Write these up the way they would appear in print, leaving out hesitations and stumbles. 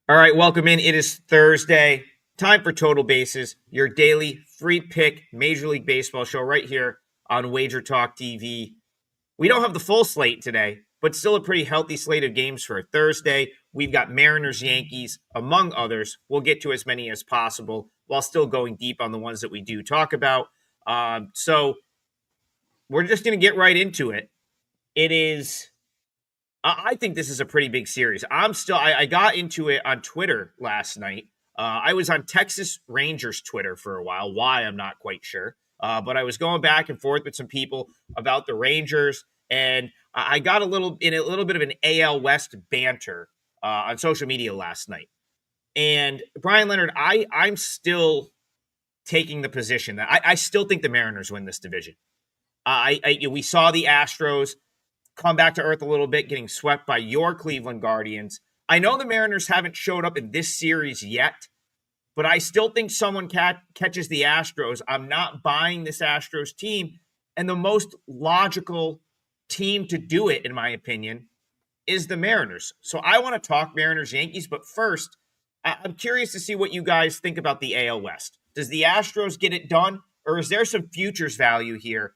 All right, welcome in. It is Thursday. Time for Total Bases, your daily free pick Major League Baseball show right here on WagerTalk TV. We don't have the full slate today, but still a pretty healthy slate of games for a Thursday. We've got Mariners, Yankees, among others. We'll get to as many as possible while still going deep on the ones that we do talk about. So we're just going to get right into it. I think this is a pretty big series. I got into it on Twitter last night. I was on Texas Rangers Twitter for a while. Why, I'm not quite sure. But I was going back and forth with some people about the Rangers, and I got a little bit of an AL West banter on social media last night. And Bryan Leonard, I'm still taking the position that I still think the Mariners win this division. We saw the Astros come back to earth a little bit, getting swept by your Cleveland Guardians. I know the Mariners haven't showed up in this series yet, but I still think someone catches the Astros. I'm not buying this Astros team. And the most logical team to do it, in my opinion, is the Mariners. So I want to talk Mariners-Yankees, but first, I'm curious to see what you guys think about the AL West. Does the Astros get it done, or is there some futures value here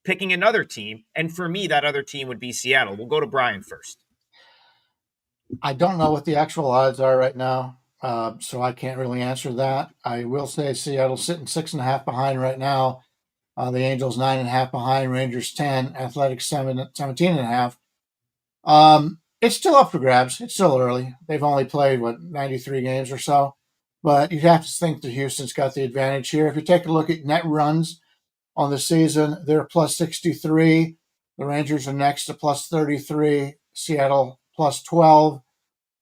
picking another team? And for me, that other team would be Seattle. We'll go to Bryan first. I don't know what the actual odds are right now, so I can't really answer that. I will say Seattle's sitting 6.5 behind right now. The Angels 9.5 behind, Rangers 10, Athletics 17.5. It's still up for grabs. It's still early. They've only played 93 games or so, but you'd have to think that Houston's got the advantage here. If you take a look at net runs on the season, they're plus 63. The Rangers are next to plus 33. Seattle plus 12.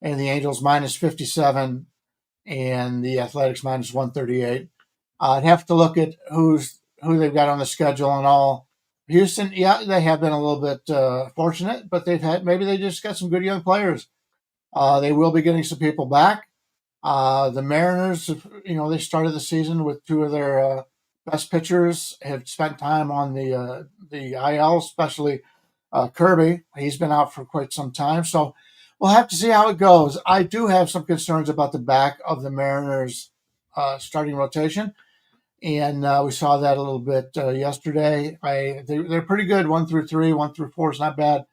And the Angels minus 57. And the Athletics minus 138. I'd have to look at who they've got on the schedule and all. Houston, yeah, they have been a little bit fortunate, but maybe they just got some good young players. They will be getting some people back. The Mariners, they started the season with two of their best pitchers, have spent time on the IL, especially Kirby. He's been out for quite some time, so we'll have to see how it goes. I do have some concerns about the back of the Mariners starting rotation, and we saw that a little bit yesterday. They're pretty good, 1 through 3, 1 through 4 is not bad,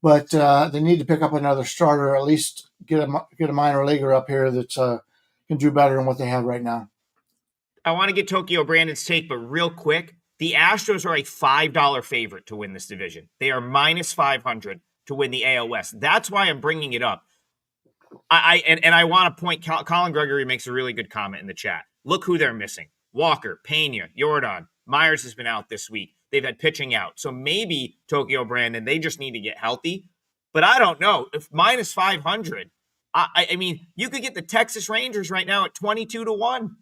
but they need to pick up another starter, or at least get a minor leaguer up here that can do better than what they have right now. I want to get Tokyo Brandon's take, but real quick, the Astros are a $5 favorite to win this division. They are minus 500 to win the AL West. That's why I'm bringing it up. I want to point, Colin Gregory makes a really good comment in the chat. Look who they're missing. Walker, Pena, Jordan, Myers has been out this week. They've had pitching out. So maybe Tokyo Brandon, they just need to get healthy. But I don't know. If minus 500, I mean, you could get the Texas Rangers right now at 22-1.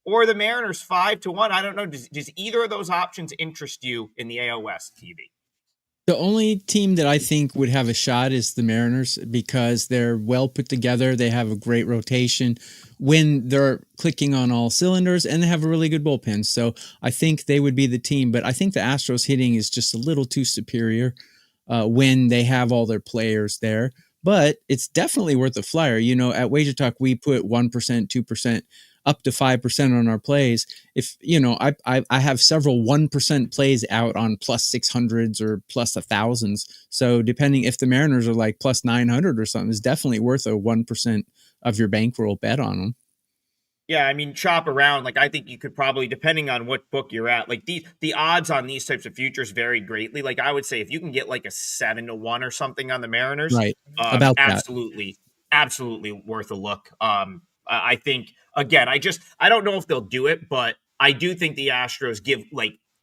Or the Mariners 5-1. I don't know. Does either of those options interest you in the AL West, TV? The only team that I think would have a shot is the Mariners because they're well put together. They have a great rotation when they're clicking on all cylinders, and they have a really good bullpen. So I think they would be the team. But I think the Astros hitting is just a little too superior when they have all their players there. But it's definitely worth a flyer. At WagerTalk, we put 1%, 2%, up to 5% on our plays. If I have several 1% plays out on plus 600s or plus 1000s. So depending if the Mariners are like plus 900 or something, it's definitely worth a 1% of your bankroll bet on them. Yeah, I mean, shop around. Like, I think you could probably, depending on what book you're at, like the odds on these types of futures vary greatly. Like, I would say if you can get like a 7-1 or something on the Mariners, right? About absolutely worth a look. I think, again, I don't know if they'll do it, but I do think the Astros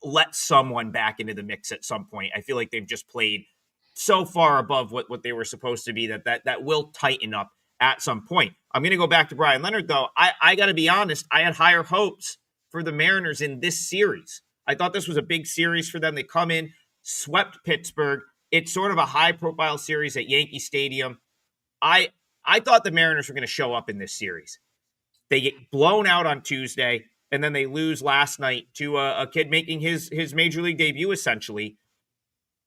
let someone back into the mix at some point. I feel like they've just played so far above what they were supposed to be that will tighten up at some point. I'm going to go back to Bryan Leonard, though. I got to be honest, I had higher hopes for the Mariners in this series. I thought this was a big series for them. They come in, swept Pittsburgh. It's sort of a high-profile series at Yankee Stadium. I thought the Mariners were going to show up in this series. They get blown out on Tuesday, and then they lose last night to a kid making his Major League debut, essentially.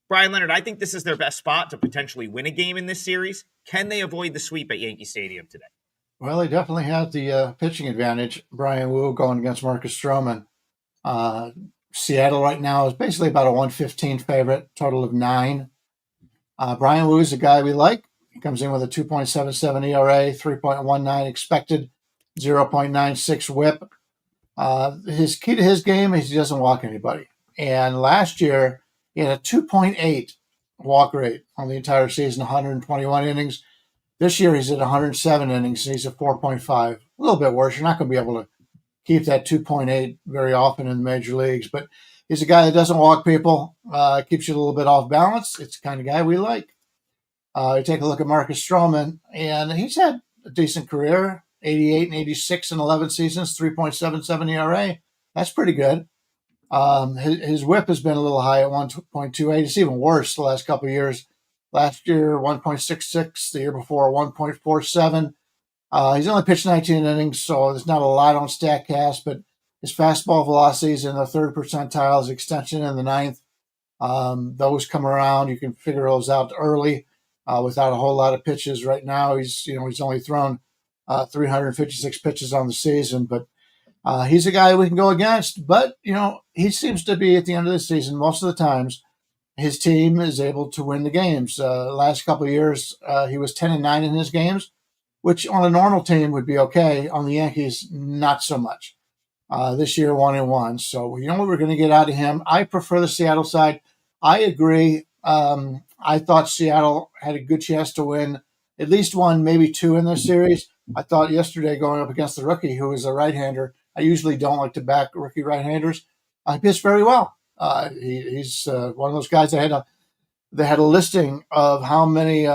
Bryan Leonard, I think this is their best spot to potentially win a game in this series. Can they avoid the sweep at Yankee Stadium today? Well, he definitely had the pitching advantage. Brian Wu going against Marcus Stroman. Uh, Seattle right now is basically about a 115 favorite, total of 9. Brian Wu is a guy we like. He comes in with a 2.77 ERA, 3.19 expected, 0.96 whip. His key to his game is he doesn't walk anybody. And last year, he had a 2.8 walk rate on the entire season, 121 innings. This year, he's at 107 innings. He's at 4.5. A little bit worse. You're not going to be able to keep that 2.8 very often in the major leagues, but he's a guy that doesn't walk people, keeps you a little bit off balance. It's the kind of guy we like. You take a look at Marcus Stroman, and he's had a decent career, 88 and 86 in 11 seasons, 3.77 ERA. That's pretty good. His whip has been a little high at 1.28. It's even worse the last couple of years. Last year, 1.66. The year before, 1.47. He's only pitched 19 innings, so there's not a lot on StatCast, but his fastball velocity is in the third percentile, his extension in the ninth. Those come around. You can figure those out early without a whole lot of pitches. Right now, he's only thrown 356 pitches on the season, but he's a guy we can go against. But he seems to be at the end of the season most of the times. His team is able to win the games. Last couple of years, he was 10-9 in his games, which on a normal team would be okay. On the Yankees, not so much. This year, 1-1. So you know what we're going to get out of him. I prefer the Seattle side. I agree. I thought Seattle had a good chance to win at least one, maybe two in this series. I thought yesterday going up against the rookie, who is a right-hander. I usually don't like to back rookie right-handers. He pitched very well. He's one of those guys that had a listing of how many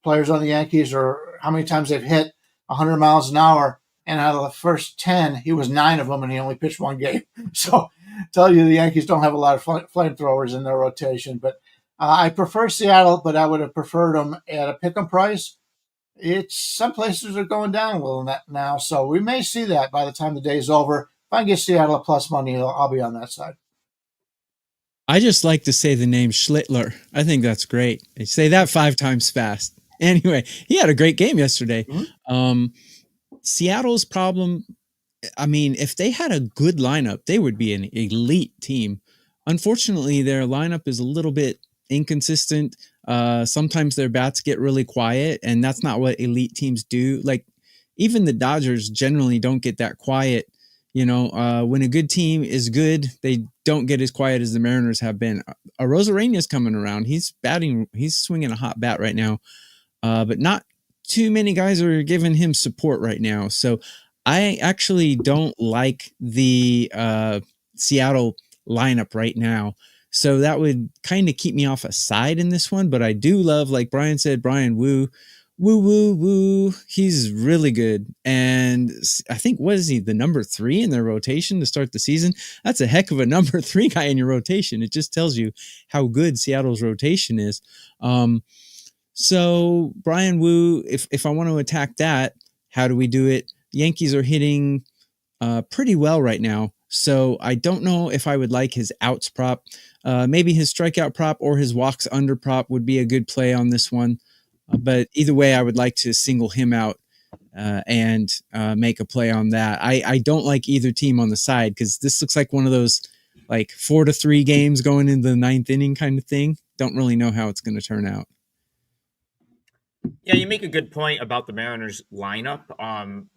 players on the Yankees or how many times they've hit 100 miles an hour. And out of the first 10, he was 9 of them, and he only pitched one game. So tell you the Yankees don't have a lot of flamethrowers in their rotation. But I prefer Seattle, but I would have preferred them at a pick 'em price. Some places are going down a little now, so we may see that by the time the day's over. If I can get Seattle a plus money, I'll be on that side. I just like to say the name Schlittler. I think that's great. They say that 5 times fast. Anyway, he had a great game yesterday. Mm-hmm. Seattle's problem, I mean, if they had a good lineup, they would be an elite team. Unfortunately, their lineup is a little bit inconsistent. Sometimes their bats get really quiet, and that's not what elite teams do. Like, even the Dodgers generally don't get that quiet. When a good team is good, they don't get as quiet as the Mariners have been. Arozarena's coming around. He's swinging a hot bat right now, but not too many guys are giving him support right now. So I actually don't like the Seattle lineup right now. So that would kind of keep me off a side in this one. But I do love, like Brian said, Brian Wu. He's really good. And I think, what is he, the number 3 in their rotation to start the season? That's a heck of a number 3 guy in your rotation. It just tells you how good Seattle's rotation is. So Brian Wu, if I want to attack that, how do we do it? Yankees are hitting pretty well right now. So I don't know if I would like his outs prop. Maybe his strikeout prop or his walks under prop would be a good play on this one. But either way, I would like to single him out and make a play on that. I don't like either team on the side because this looks like one of those like 4-3 games going into the 9th inning kind of thing. Don't really know how it's going to turn out. Yeah, you make a good point about the Mariners lineup.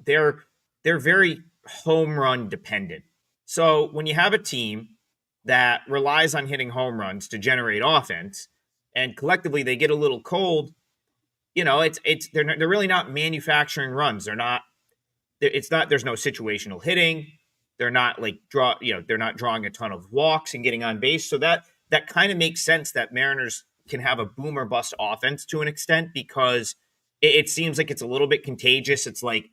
They're very home run dependent. So when you have a team that relies on hitting home runs to generate offense, and collectively they get a little cold, they're really not manufacturing runs. There's no situational hitting. They're not they're not drawing a ton of walks and getting on base. So that kind of makes sense that Mariners can have a boom or bust offense to an extent because it seems like it's a little bit contagious. It's like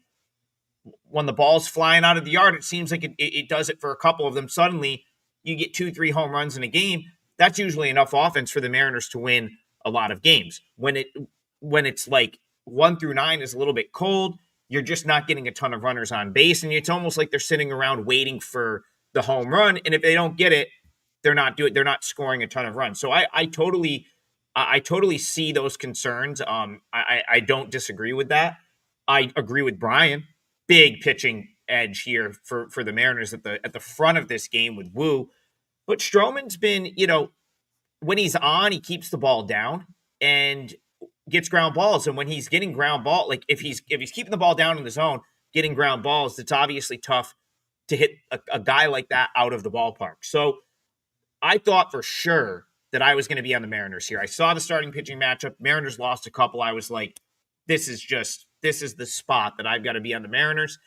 when the ball's flying out of the yard, it seems like it does it for a couple of them. Suddenly you get 2-3 home runs in a game. That's usually enough offense for the Mariners to win a lot of games. When it's like 1 through 9 is a little bit cold, you're just not getting a ton of runners on base. And it's almost like they're sitting around waiting for the home run. And if they don't get it, they're not scoring a ton of runs. So I totally see those concerns. I don't disagree with that. I agree with Bryan. Big pitching edge here for the Mariners at the front of this game with Woo. But Stroman's been, when he's on, he keeps the ball down and gets ground balls. And when he's getting ground ball, like if he's keeping the ball down in the zone, getting ground balls, it's obviously tough to hit a guy like that out of the ballpark. So I thought for sure that I was going to be on the Mariners here. I saw the starting pitching matchup. Mariners lost a couple. I was like, this is the spot that I've got to be on the Mariners.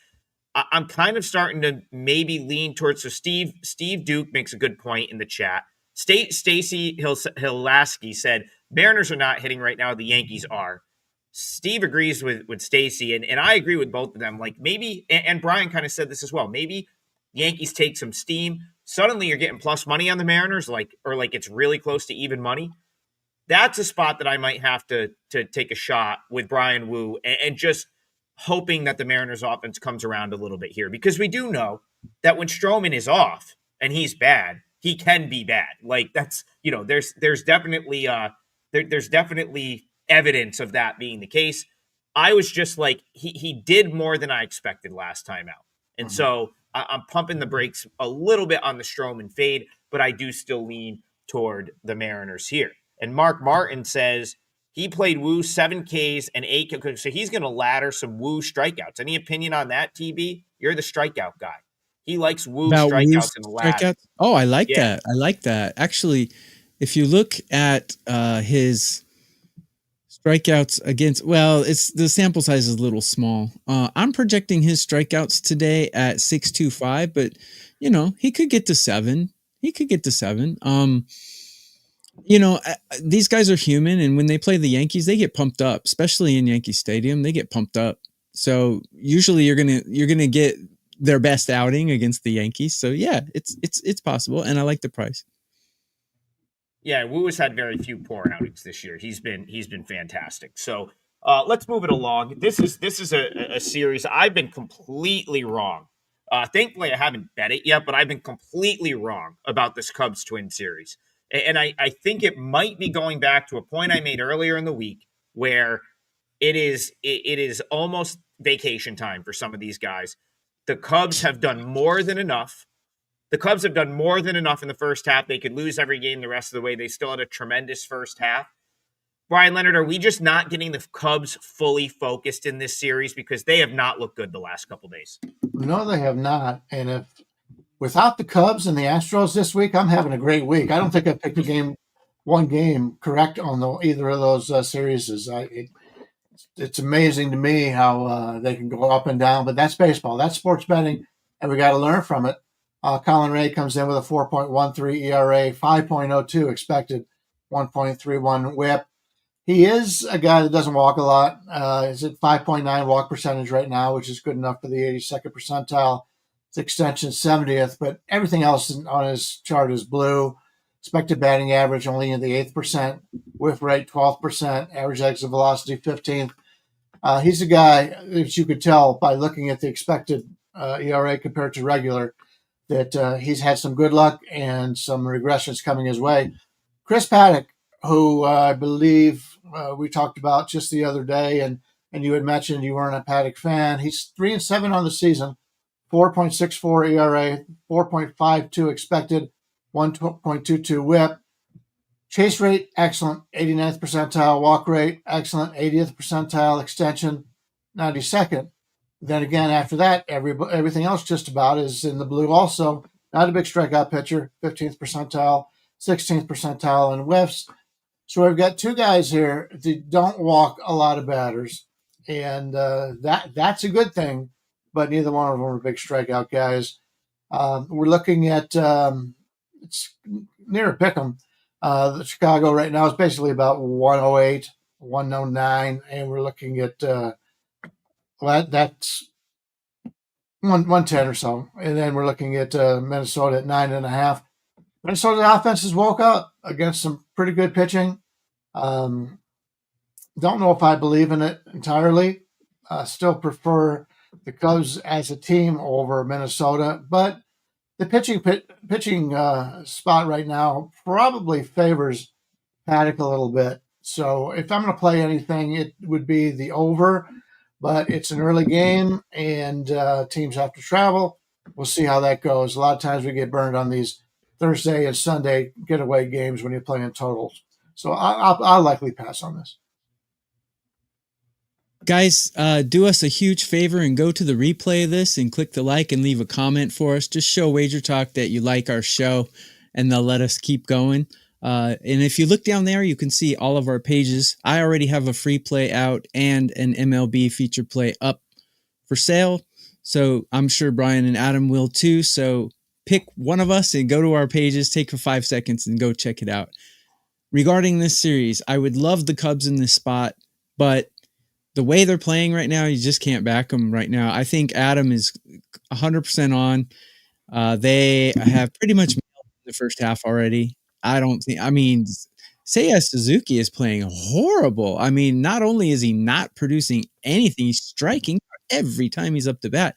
I'm kind of starting to maybe lean towards. So Steve Duke makes a good point in the chat. Stacy Hilaski said Mariners are not hitting right now. The Yankees are. Steve agrees with Stacy, and I agree with both of them. Like maybe, and Bryan kind of said this as well. Maybe Yankees take some steam. Suddenly you're getting plus money on the Mariners, or it's really close to even money. That's a spot that I might have to take a shot with Bryan Woo and just hoping that the Mariners offense comes around a little bit here, because we do know that when Stroman is off and he's bad, he can be bad. Like that's, there's definitely there's definitely evidence of that being the case. I was just like, he did more than I expected last time out. And so I'm pumping the brakes a little bit on the Stroman fade, but I do still lean toward the Mariners here. And Mark Martin says he played Woo 7 Ks and 8 Ks, so he's going to ladder some Woo strikeouts. Any opinion on that, TB? You're the strikeout guy. He likes Woo strikeouts in the ladder. Oh, I like that. I like that. Actually, if you look at his strikeouts against, it's the sample size is a little small. I'm projecting his strikeouts today at 6.25, but he could get to 7. These guys are human, and when they play the Yankees, they get pumped up, especially in Yankee Stadium. They get pumped up. So usually you're gonna get their best outing against the Yankees. So yeah, it's possible, and I like the price. Yeah, Woo has had very few poor outings this year. He's been fantastic. So let's move it along. This is a series I've been completely wrong. Thankfully, I haven't bet it yet, but I've been completely wrong about this Cubs Twin series. And I think it might be going back to a point I made earlier in the week where it is almost vacation time for some of these guys. The Cubs have done more than enough. The Cubs have done more than enough in the first half. They could lose every game the rest of the way. They still had a tremendous first half. Bryan, Leonard, are we just not getting the Cubs fully focused in this series because they have not looked good the last couple days? No, they have not. And without the Cubs and the Astros this week, I'm having a great week. I don't think I picked one game correct on either of those series. It's amazing to me how they can go up and down, but that's baseball. That's sports betting, and we got to learn from it. Colin Ray comes in with a 4.13 ERA, 5.02 expected, 1.31 WHIP. He is a guy that doesn't walk a lot. He's at 5.9 walk percentage right now, which is good enough for the 82nd percentile. It's extension 70th, but everything else on his chart is blue. Expected batting average only in the 8th percent, whiff rate 12%, average exit velocity 15th. He's a guy that you could tell by looking at the expected ERA compared to regular that he's had some good luck and some regressions coming his way. Chris Paddock, who I believe we talked about just the other day, and you had mentioned you weren't a Paddock fan. He's 3-7 on the season, 4.64 ERA, 4.52 expected, 1.22 WHIP. Chase rate, excellent, 89th percentile. Walk rate, excellent, 80th percentile. Extension, 92nd. Then again, after that, everything else just about is in the blue also. Not a big strikeout pitcher, 15th percentile, 16th percentile in whiffs. So we've got two guys here that don't walk a lot of batters, and that's a good thing, but neither one of them are big strikeout guys. We're looking at it's near a pick'em. The Chicago right now is basically about 108, 109, and we're looking at that's 110 or so. And then we're looking at Minnesota at 9.5. Minnesota offense has woke up against some pretty good pitching. Don't know if I believe in it entirely. Still prefer the Cubs as a team over Minnesota, but the pitching spot right now probably favors Paddock a little bit. So if I'm going to play anything, it would be the over. but it's an early game, and teams have to travel. We'll see how that goes. A lot of times we get burned on these Thursday and Sunday getaway games when you're playing totals. So I'll likely pass on this. Guys, do us a huge favor and go to the replay of this and click the like and leave a comment for us. Just show WagerTalk that you like our show, and they'll let us keep going. And if you look down there, you can see all of our pages. I already have a free play out and an MLB feature play up for sale. So I'm sure Bryan and Adam will too. So pick one of us and go to our pages, take 5 seconds and go check it out. Regarding this series, I would love the Cubs in this spot, but the way they're playing right now, you just can't back them right now. I think Adam is 100% on. They have pretty much the first half already. Seiya Suzuki is playing horrible. I mean, not only is he not producing anything, he's striking every time he's up to bat.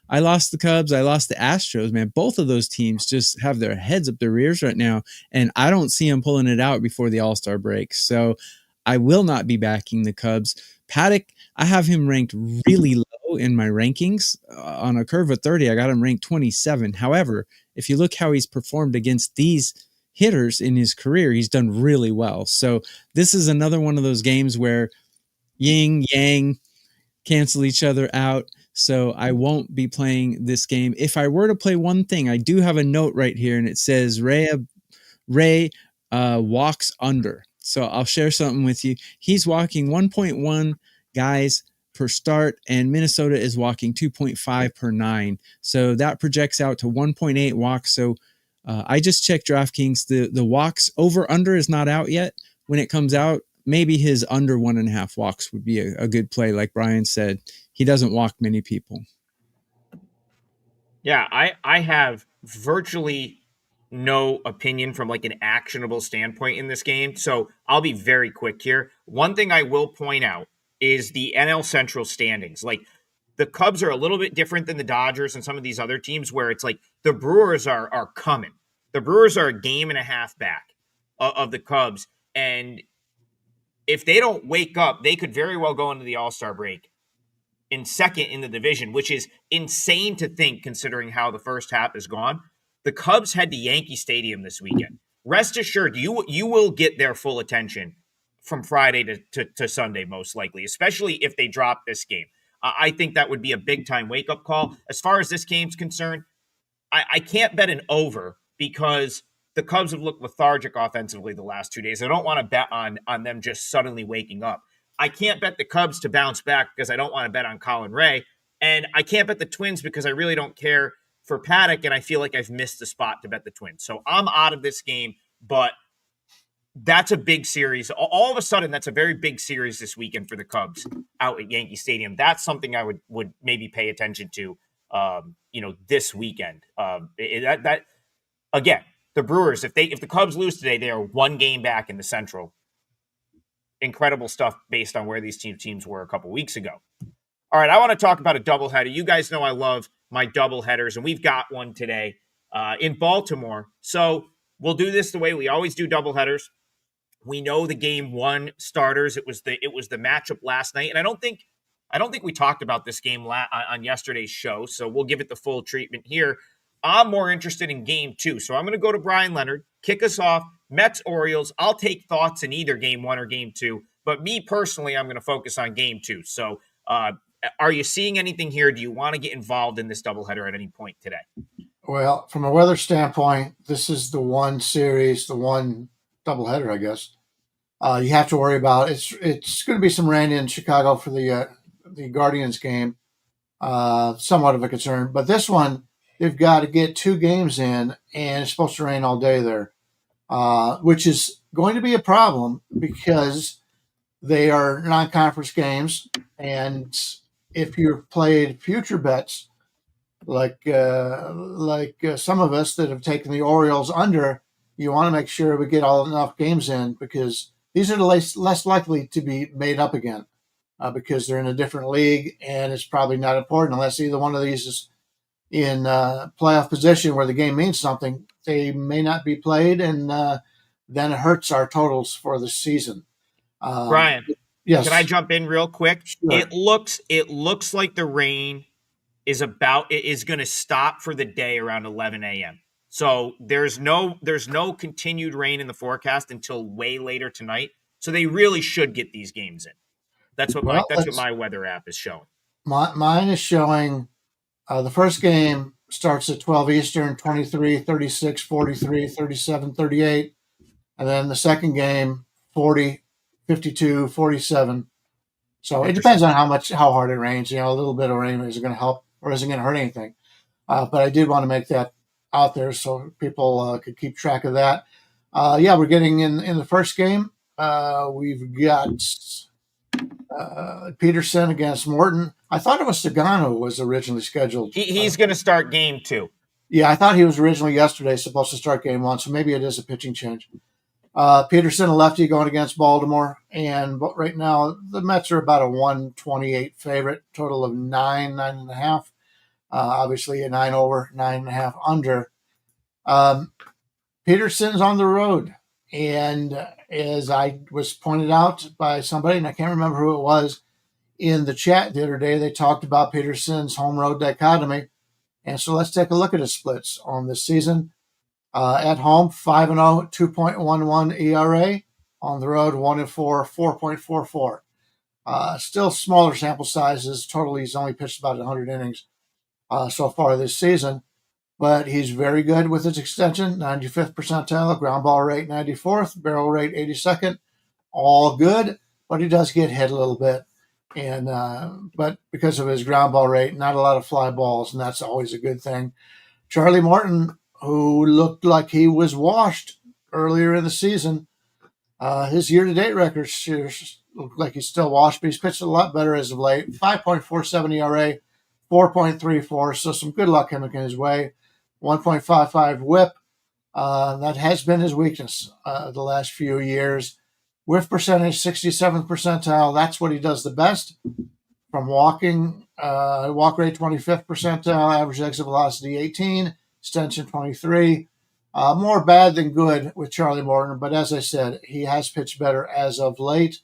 I lost the Cubs. I lost the Astros, man. Both of those teams just have their heads up their rears right now, and I don't see them pulling it out before the All-Star break. So I will not be backing the Cubs. Paddock, I have him ranked really low in my rankings. On a curve of 30, I got him ranked 27. However, if you look how he's performed against these hitters in his career, he's done really well. So this is another one of those games where yin, yang, cancel each other out. So I won't be playing this game. If I were to play one thing, I do have a note right here, and it says Ray walks under. So I'll share something with you. He's walking 1.1 guys per start, and Minnesota is walking 2.5 per 9. So that projects out to 1.8 walks. So I just checked DraftKings. The walks over under is not out yet. When it comes out, maybe his under 1.5 walks would be a good play. Like Bryan said, he doesn't walk many people. Yeah, I have virtually no opinion from like an actionable standpoint in this game. So I'll be very quick here. One thing I will point out is the NL Central standings. Like the Cubs are a little bit different than the Dodgers and some of these other teams where it's like the Brewers are coming. The Brewers are a game and a half back of the Cubs. And if they don't wake up, they could very well go into the All-Star break in second in the division, which is insane to think considering how the first half is gone. The Cubs head to Yankee Stadium this weekend. Rest assured, you will get their full attention from Friday to Sunday, most likely, especially if they drop this game. I think that would be a big-time wake-up call. As far as this game's concerned, I can't bet an over because the Cubs have looked lethargic offensively the last 2 days. I don't want to bet on them just suddenly waking up. I can't bet the Cubs to bounce back because I don't want to bet on Colin Ray. And I can't bet the Twins because I really don't care for Paddock, and I feel like I've missed the spot to bet the Twins. So I'm out of this game, but that's a big series. All of a sudden, that's a very big series this weekend for the Cubs out at Yankee Stadium. That's something I would maybe pay attention to, this weekend. Again, the Brewers, if the Cubs lose today, they are one game back in the Central. Incredible stuff based on where these teams were a couple weeks ago. All right, I want to talk about a doubleheader. You guys know I love my doubleheaders, and we've got one today in Baltimore. So we'll do this the way we always do doubleheaders. We know the game one starters. It was the matchup last night, and I don't think we talked about this game on yesterday's show. So we'll give it the full treatment here. I'm more interested in game two, so I'm going to go to Bryan Leonard, kick us off. Mets Orioles. I'll take thoughts in either game one or game two, but me personally, I'm going to focus on game two. So, are you seeing anything here? Do you want to get involved in this doubleheader at any point today? Well, from a weather standpoint, this is the one series, the one doubleheader, I guess. You have to worry about. It's going to be some rain in Chicago for the Guardians game. Somewhat of a concern, but this one they've got to get 2 games in, and it's supposed to rain all day there, which is going to be a problem because they are non-conference games, and if you've played future bets, like some of us that have taken the Orioles under, you want to make sure we get enough games in because these are the less likely to be made up again because they're in a different league, and it's probably not important unless either one of these is in playoff position where the game means something. They may not be played, and then it hurts our totals for the season. Bryan, Yes. Can I jump in real quick? Sure. It looks like the rain is going to stop for the day around 11 a.m. So there's no continued rain in the forecast until way later tonight. So they really should get these games in. That's what Well, my weather app is showing. mine is showing the first game starts at 12 Eastern, 23, 36, 43, 37, 38. And then the second game, 40, 52, 47. So it depends on how hard it rains. You know, a little bit of rain is going to help or isn't going to hurt anything. But I did want to make that out there so people could keep track of that. Yeah, we're getting in the first game. We've got Peterson against Morton. I thought it was Sagano was originally scheduled. He's going to start game 2. Yeah, I thought he was originally yesterday supposed to start game 1, so maybe it is a pitching change. Peterson, a lefty, going against Baltimore. And right now, the Mets are about a 128 favorite, total of 9.5. Obviously, a 9 over, 9.5 under. Peterson's on the road. And as I was pointed out by somebody, and I can't remember who it was, in the chat the other day, they talked about Peterson's home road dichotomy. And so let's take a look at his splits on this season. At home, 5-0, 2.11 ERA. On the road, 1-4, 4.44. Still smaller sample sizes. Totally, he's only pitched about 100 innings so far this season. But he's very good with his extension, 95th percentile, ground ball rate 94th, barrel rate 82nd. All good, but he does get hit a little bit. And but because of his ground ball rate, not a lot of fly balls, and that's always a good thing. Charlie Morton, who looked like he was washed earlier in the season, his year-to-date record looked like he's still washed, but he's pitched a lot better as of late. 5.47 ERA, 4.34, so some good luck coming his way. 1.55 WHIP. That has been his weakness the last few years. Whiff percentage, 67th percentile. That's what he does the best. From walking, walk rate, 25th percentile. Average exit velocity, 18. Extension, 23. More bad than good with Charlie Morton. But as I said, he has pitched better as of late.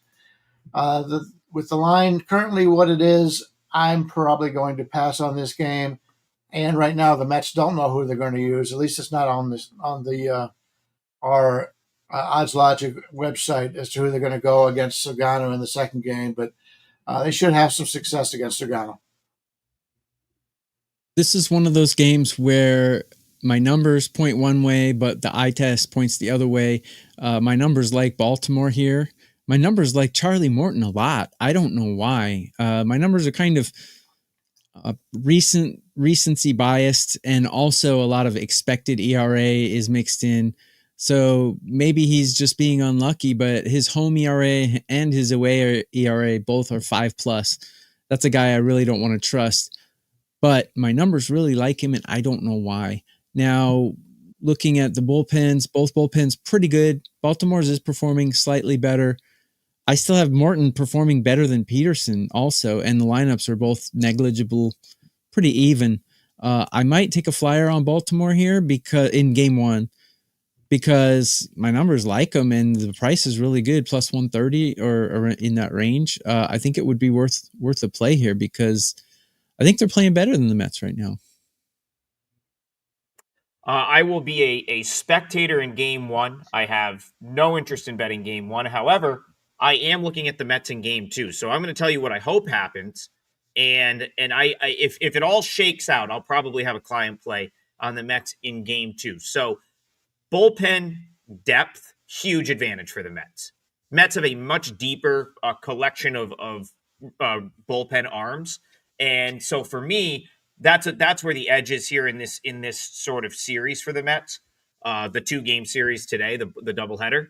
With the line currently what it is, I'm probably going to pass on this game. And right now, the Mets don't know who they're going to use. At least it's not on our Odds Logic website as to who they're going to go against Sagano in the second game. But they should have some success against Sagano. This is one of those games where my numbers point one way, but the eye test points the other way. My numbers like Baltimore here. My numbers like Charlie Morton a lot. I don't know why. My numbers are kind of recency biased, and also a lot of expected ERA is mixed in. So maybe he's just being unlucky, but his home ERA and his away ERA both are 5+. That's a guy I really don't want to trust. But my numbers really like him, and I don't know why. Now, looking at the bullpens, both bullpens pretty good. Baltimore's is performing slightly better. I still have Morton performing better than Peterson also, and the lineups are both negligible, pretty even. I might take a flyer on Baltimore here because in game 1, because my numbers like them and the price is really good, plus 130 or in that range. I think it would be worth a play here because I think they're playing better than the Mets right now. I will be a spectator in game 1. I have no interest in betting game 1. However, I am looking at the Mets in game 2. So I'm going to tell you what I hope happens. And if it all shakes out, I'll probably have a client play on the Mets in game 2. So bullpen depth, huge advantage for the Mets. Mets have a much deeper collection of bullpen arms. And so for me, that's where the edge is here in this sort of series for the Mets, the 2-game series today, the doubleheader.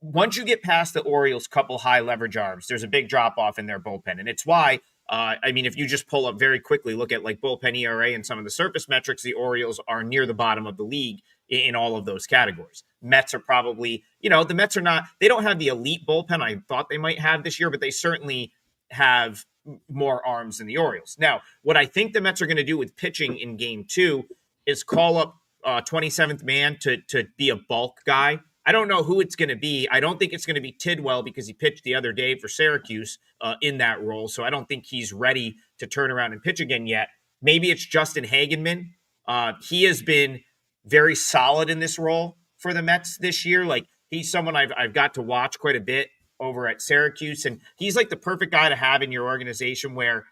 Once you get past the Orioles' couple high leverage arms, there's a big drop off in their bullpen, and it's why. If you just pull up very quickly, look at like bullpen ERA and some of the surface metrics, the Orioles are near the bottom of the league in all of those categories. Mets are probably, the Mets are not. They don't have the elite bullpen I thought they might have this year, but they certainly have more arms than the Orioles. Now, what I think the Mets are going to do with pitching in game 2 is call up 27th man to be a bulk guy. I don't know who it's going to be. I don't think it's going to be Tidwell because he pitched the other day for Syracuse in that role. So I don't think he's ready to turn around and pitch again yet. Maybe it's Justin Hagenman. He has been very solid in this role for the Mets this year. Like, he's someone I've got to watch quite a bit over at Syracuse. And he's like the perfect guy to have in your organization where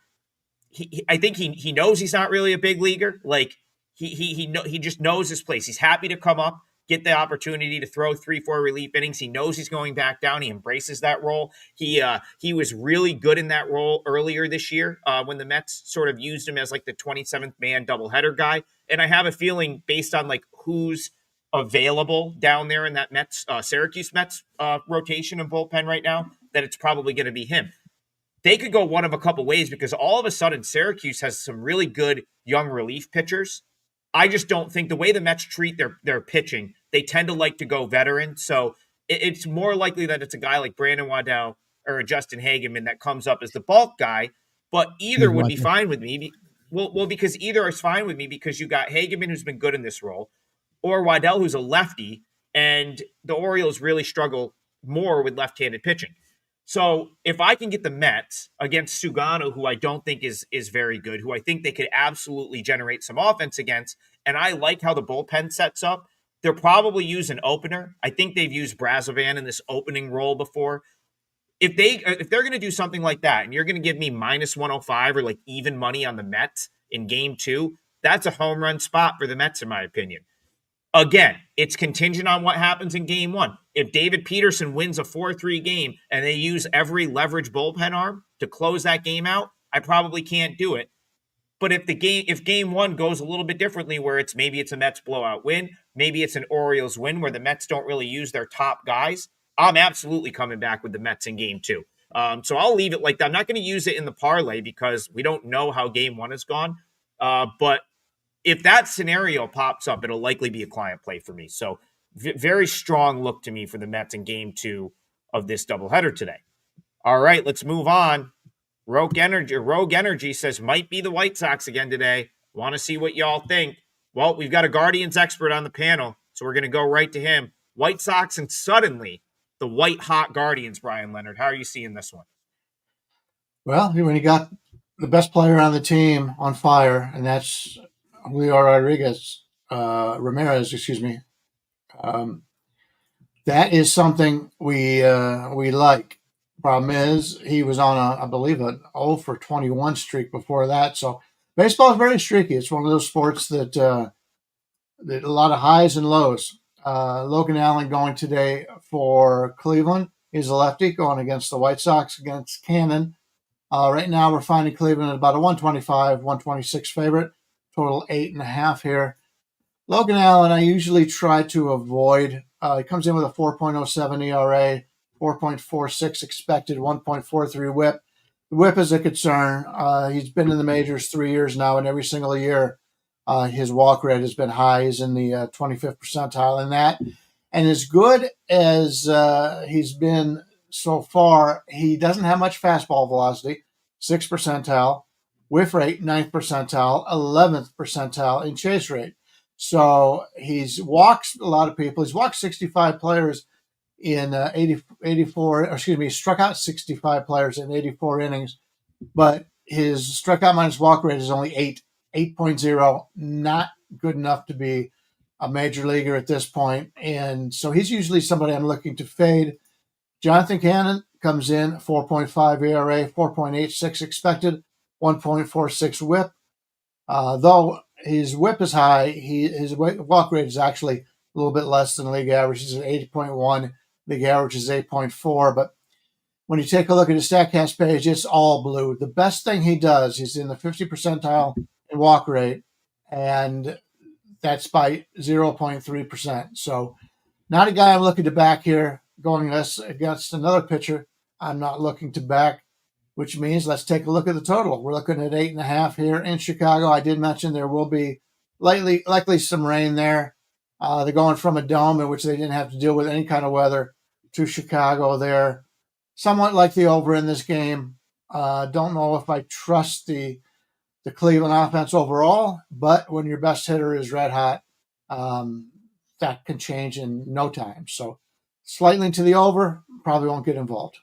I think he knows he's not really a big leaguer. Like, he just knows his place. He's happy to come up, get the opportunity to throw 3-4 relief innings. He knows he's going back down. He embraces that role. He was really good in that role earlier this year when the Mets sort of used him as like the 27th man doubleheader guy. And I have a feeling, based on like who's available down there in that Syracuse Mets rotation and bullpen right now, that it's probably going to be him. They could go one of a couple ways because all of a sudden Syracuse has some really good young relief pitchers. I just don't think the way the Mets treat their pitching, they tend to like to go veteran. So it's more likely that it's a guy like Brandon Waddell or Justin Hagenman that comes up as the bulk guy. But either would be fine with me. Well, because either is fine with me because you got Hagenman, who's been good in this role, or Waddell, who's a lefty, and the Orioles really struggle more with left-handed pitching. So if I can get the Mets against Sugano, who I don't think is very good, who I think they could absolutely generate some offense against, and I like how the bullpen sets up, they'll probably use an opener. I think they've used Brazovan in this opening role before. If they're going to do something like that, and you're going to give me minus 105 or like even money on the Mets in game 2, that's a home run spot for the Mets, in my opinion. Again, it's contingent on what happens in game 1. If David Peterson wins a 4-3 game and they use every leverage bullpen arm to close that game out, I probably can't do it. But if game 1 goes a little bit differently, where maybe it's a Mets blowout win, maybe it's an Orioles win where the Mets don't really use their top guys, I'm absolutely coming back with the Mets in game 2. So I'll leave it like that. I'm not going to use it in the parlay because we don't know how game 1 has gone. But if that scenario pops up, it'll likely be a client play for me. So very strong look to me for the Mets in game 2 of this doubleheader today. All right, let's move on. Rogue Energy says, might be the White Sox again today. Want to see what y'all think. Well, we've got a Guardians expert on the panel, so we're going to go right to him. White Sox and suddenly the white-hot Guardians, Bryan Leonard. How are you seeing this one? Well, when you got the best player on the team on fire, and that's Julio Ramirez, that is something we like. Problem is, he was on I believe, an 0-for-21 streak before that. So baseball is very streaky. It's one of those sports that a lot of highs and lows. Logan Allen going today for Cleveland. He's a lefty going against the White Sox against Cannon. Right now, we're finding Cleveland at about a 125, 126 favorite. Total 8.5 here. Logan Allen, I usually try to avoid. He comes in with a 4.07 ERA, 4.46 expected, 1.43 whip. The whip is a concern. He's been in the majors 3 years now, and every single year his walk rate has been high. He's in the 25th percentile in that. And as good as he's been so far, he doesn't have much fastball velocity, 6th percentile, whiff rate, 9th percentile, 11th percentile in chase rate. So he's walked a lot of people. He's walked 65 players in 84, struck out 65 players in 84 innings, but his strikeout minus walk rate is only 8.0, not good enough to be a major leaguer at this point. And so he's usually somebody I'm looking to fade. Jonathan Cannon comes in 4.5 ERA, 4.86 expected, 1.46 whip. Though his whip is high, his walk rate is actually a little bit less than league average. He's at 8.1. League average is 8.4. But when you take a look at his StatCast page, it's all blue. The best thing he does, he's in the 50 percentile in walk rate, and that's by 0.3%. So not a guy I'm looking to back here. Going against another pitcher I'm not looking to back, which means let's take a look at the total. We're looking at 8.5 here in Chicago. I did mention there will be likely some rain there. They're going from a dome in which they didn't have to deal with any kind of weather to Chicago there. Somewhat like the over in this game. Don't know if I trust the Cleveland offense overall, but when your best hitter is red hot, that can change in no time. So slightly to the over, probably won't get involved.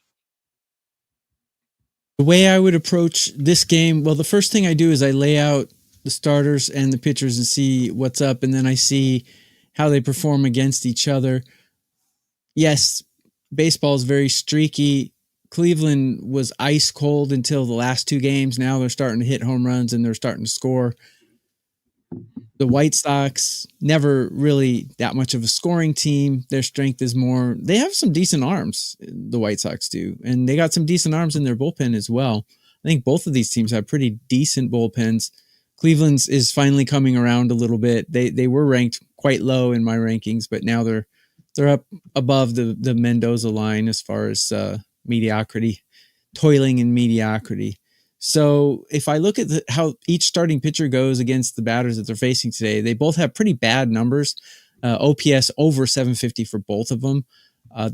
The way I would approach this game, well, the first thing I do is I lay out the starters and the pitchers and see what's up, and then I see how they perform against each other. Yes, baseball is very streaky. Cleveland was ice cold until the last two games. Now they're starting to hit home runs and they're starting to score. The White Sox, never really that much of a scoring team. Their strength is more, they have some decent arms, the White Sox do. And they got some decent arms in their bullpen as well. I think both of these teams have pretty decent bullpens. Cleveland's is finally coming around a little bit. They were ranked quite low in my rankings, but now they're up above the Mendoza line as far as mediocrity, toiling in mediocrity. So if I look at how each starting pitcher goes against the batters that they're facing today, they both have pretty bad numbers. OPS over 750 for both of them.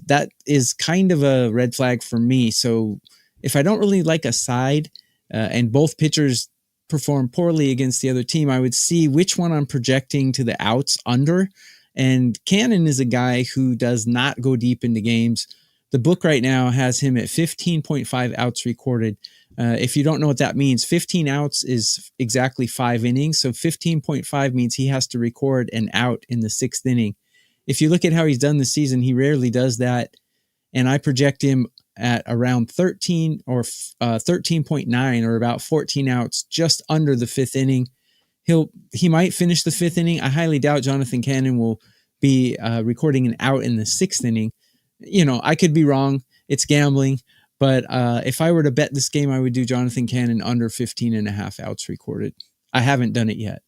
That is kind of a red flag for me. So if I don't really like a side and both pitchers perform poorly against the other team, I would see which one I'm projecting to the outs under. And Cannon is a guy who does not go deep into games. The book right now has him at 15.5 outs recorded. If you don't know what that means, 15 outs is exactly 5 innings. So 15.5 means he has to record an out in the 6th inning. If you look at how he's done this season, he rarely does that. And I project him at around 13 or 13.9 or about 14 outs, just under the 5th inning. He might finish the 5th inning. I highly doubt Jonathan Cannon will be recording an out in the 6th inning. You know, I could be wrong. It's gambling. But if I were to bet this game, I would do Jonathan Cannon under 15.5 outs recorded. I haven't done it yet.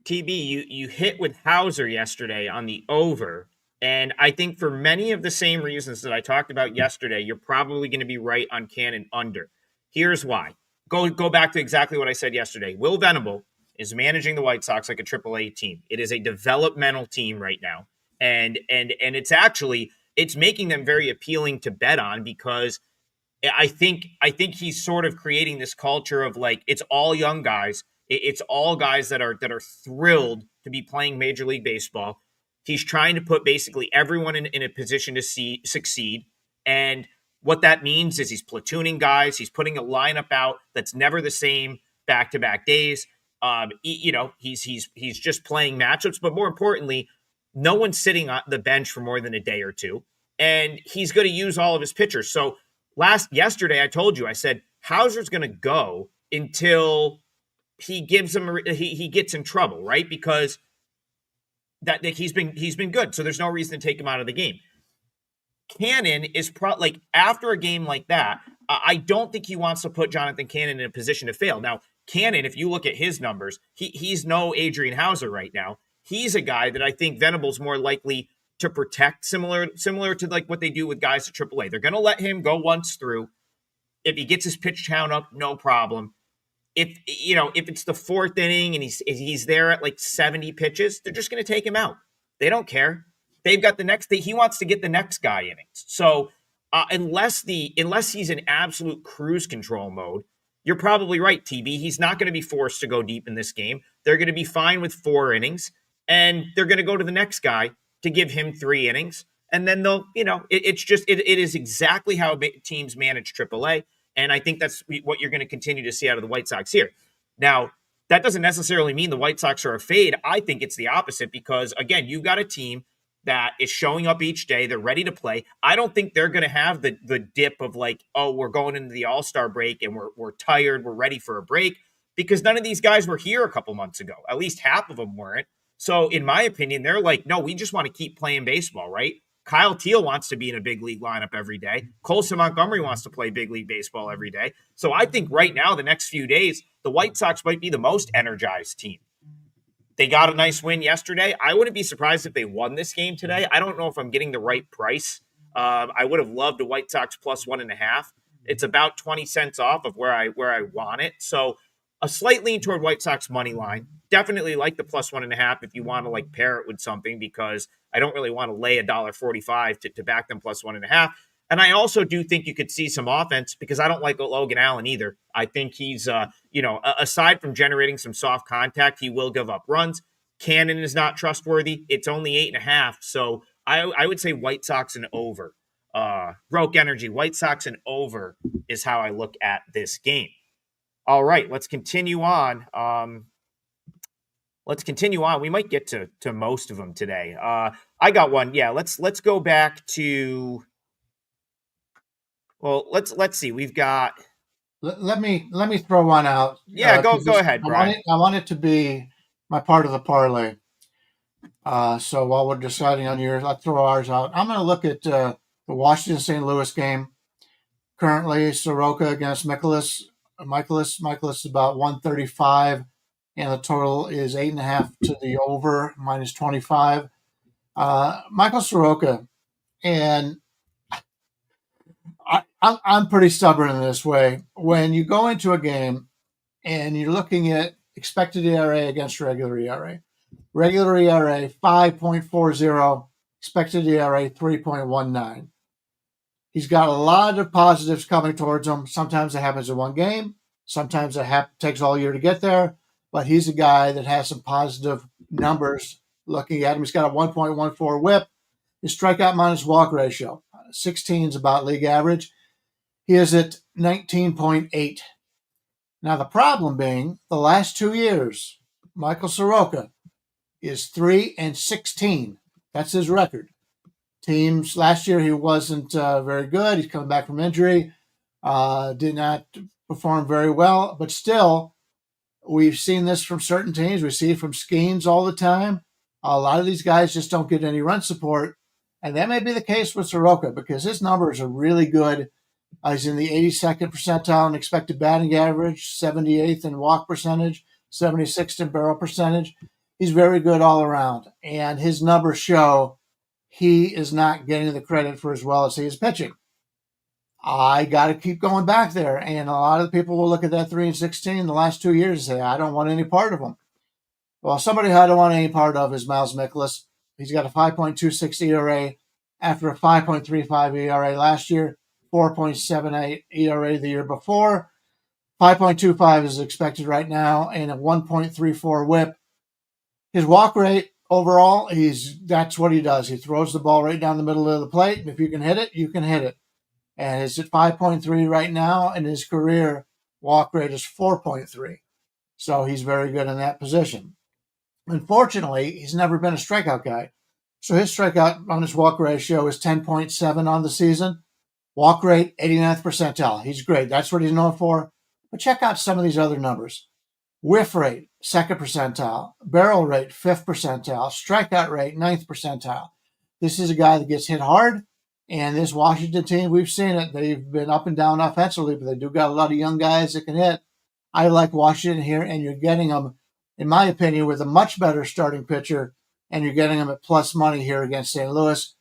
TB, you hit with Hauser yesterday on the over. And I think for many of the same reasons that I talked about yesterday, you're probably going to be right on Cannon under. Here's why. Go back to exactly what I said yesterday. Will Venable is managing the White Sox like a AAA team. It is a developmental team right now. And it's making them very appealing to bet on because I think he's sort of creating this culture of like, it's all young guys. It's all guys that are thrilled to be playing Major League Baseball. He's trying to put basically everyone in a position to succeed. And what that means is he's platooning guys. He's putting a lineup out that's never the same back-to-back days. He's just playing matchups, but more importantly, no one's sitting on the bench for more than a day or two. And he's going to use all of his pitchers. So yesterday, I told you, I said, Hauser's going to go until he gives him, he gets in trouble, right? Because that he's been good. So there's no reason to take him out of the game. Cannon is after a game like that, I don't think he wants to put Jonathan Cannon in a position to fail. Now, Cannon, if you look at his numbers, he's no Adrian Hauser right now. He's a guy that I think Venable's more likely to protect, similar to like what they do with guys at AAA. They're going to let him go once through. If he gets his pitch count up, no problem. If it's the 4th inning and he's there at like 70 pitches, they're just going to take him out. They don't care. They've got the next thing. He wants to get the next guy innings. So unless he's in absolute cruise control mode, you're probably right, TB. He's not going to be forced to go deep in this game. They're going to be fine with 4 innings, and they're going to go to the next guy to give him 3 innings. And then they'll, it is exactly how teams manage AAA. And I think that's what you're going to continue to see out of the White Sox here. Now, that doesn't necessarily mean the White Sox are a fade. I think it's the opposite because, again, you've got a team that is showing up each day. They're ready to play. I don't think they're going to have the dip of like, oh, we're going into the All-Star break and we're tired. We're ready for a break because none of these guys were here a couple months ago. At least half of them weren't. So in my opinion, they're like, no, we just want to keep playing baseball, right? Kyle Teal wants to be in a big league lineup every day. Colson Montgomery wants to play big league baseball every day. So I think right now, the next few days, the White Sox might be the most energized team. They got a nice win yesterday. I wouldn't be surprised if they won this game today. I don't know if I'm getting the right price. I would have loved a White Sox plus 1.5. It's about 20 cents off of where I want it. So a slight lean toward White Sox money line. Definitely like the plus 1.5 if you want to like pair it with something because I don't really want to lay $1.45 to back them plus 1.5. And I also do think you could see some offense because I don't like Logan Allen either. I think he's, aside from generating some soft contact, he will give up runs. Cannon is not trustworthy. It's only 8.5. So I would say White Sox and over. Broke energy. White Sox and over is how I look at this game. All right, let's continue on. We might get to most of them today. I got one. Yeah, let's go back to. Well, let's see. We've got. Let me throw one out. Yeah, go ahead, Bryan. I want it to be my part of the parlay. So while we're deciding on yours, I'll throw ours out. I'm going to look at the Washington St. Louis game. Currently, Soroka against Michaelis. Michaelis is about 135, and the total is 8.5 to the over, minus 25. Michael Soroka, and I'm pretty stubborn in this way. When you go into a game and you're looking at expected ERA against regular ERA, 5.40, expected ERA 3.19. He's got a lot of positives coming towards him. Sometimes it happens in one game. Sometimes it takes all year to get there. But he's a guy that has some positive numbers looking at him. He's got a 1.14 whip. His strikeout minus walk ratio, 16 is about league average. He is at 19.8. Now, the problem being the last 2 years, Michael Soroka is 3-16. That's his record. Teams last year, he wasn't very good. He's coming back from injury, did not perform very well. But still, we've seen this from certain teams. We see it from Skeens all the time. A lot of these guys just don't get any run support. And that may be the case with Soroka because his numbers are really good. He's in the 82nd percentile in expected batting average, 78th in walk percentage, 76th in barrel percentage. He's very good all around. And his numbers show he is not getting the credit for as well as he is pitching. I got to keep going back there. And a lot of the people will look at that 3-16 the last 2 years and say, I don't want any part of him. Well, somebody I don't want any part of is Miles Mikolas. He's got a 5.26 ERA after a 5.35 ERA last year, 4.78 ERA the year before. 5.25 is expected right now, and a 1.34 whip. His walk rate overall, that's what he does. He throws the ball right down the middle of the plate, and if you can hit it, you can hit it. And it's at 5.3 right now, and his career walk rate is 4.3. So he's very good in that position. Unfortunately, he's never been a strikeout guy. So his strikeout on his walk ratio is 10.7 on the season. Walk rate, 89th percentile. He's great. That's what he's known for. But check out some of these other numbers. Whiff rate, 2nd percentile. Barrel rate, 5th percentile. Strikeout rate, 9th percentile. This is a guy that gets hit hard. And this Washington team, we've seen it. They've been up and down offensively, but they do got a lot of young guys that can hit. I like Washington here, and you're getting them, in my opinion, with a much better starting pitcher, and you're getting them at plus money here against St. Louis.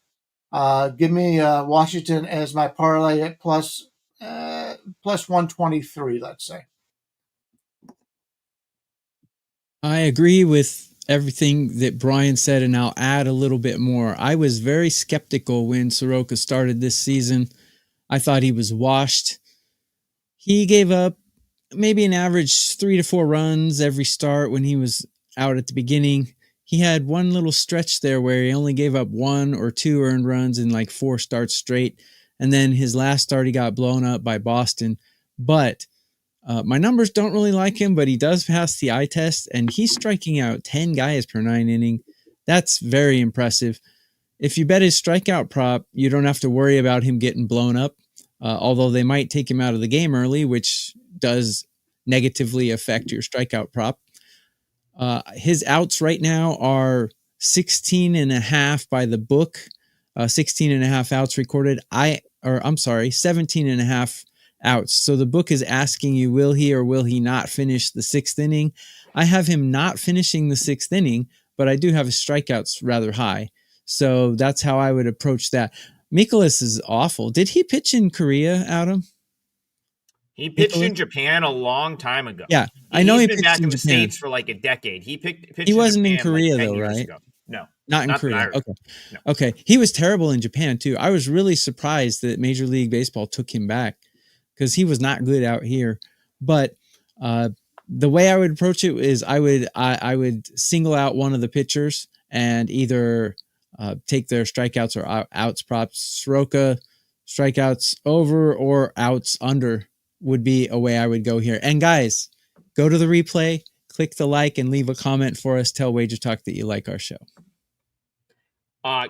Give me Washington as my parlay at plus 123, let's say. I agree with everything that Bryan said, and I'll add a little bit more. I was very skeptical when Soroka started this season. I thought he was washed. He gave up maybe an average 3 to 4 runs every start when he was out at the beginning. He had one little stretch there where he only gave up 1 or 2 earned runs in like 4 starts straight. And then his last start, he got blown up by Boston. But my numbers don't really like him, but he does pass the eye test, and he's striking out 10 guys per 9 inning. That's very impressive. If you bet his strikeout prop, you don't have to worry about him getting blown up, although they might take him out of the game early, which does negatively affect your strikeout prop. His outs right now are 16.5 by the book, 16.5 outs recorded. 17.5 outs. So the book is asking you, will he or will he not finish the 6th inning? I have him not finishing the 6th inning, but I do have his strikeouts rather high. So that's how I would approach that. Mikolas is awful. Did he pitch in Korea, Adam? He pitched in Japan a long time ago. Yeah, I know he's he been pitched back in the Japan. States for like a decade. He pitched He wasn't in Japan Korea like 10 though, years right? ago. No, not in Korea. Okay. No. Okay. He was terrible in Japan too. I was really surprised that Major League Baseball took him back because he was not good out here. But the way I would approach it is I would single out one of the pitchers and either take their strikeouts or outs props. Soroka, strikeouts over or outs under would be a way I would go here. And guys, go to the replay, click the like, and leave a comment for us. Tell WagerTalk that you like our show.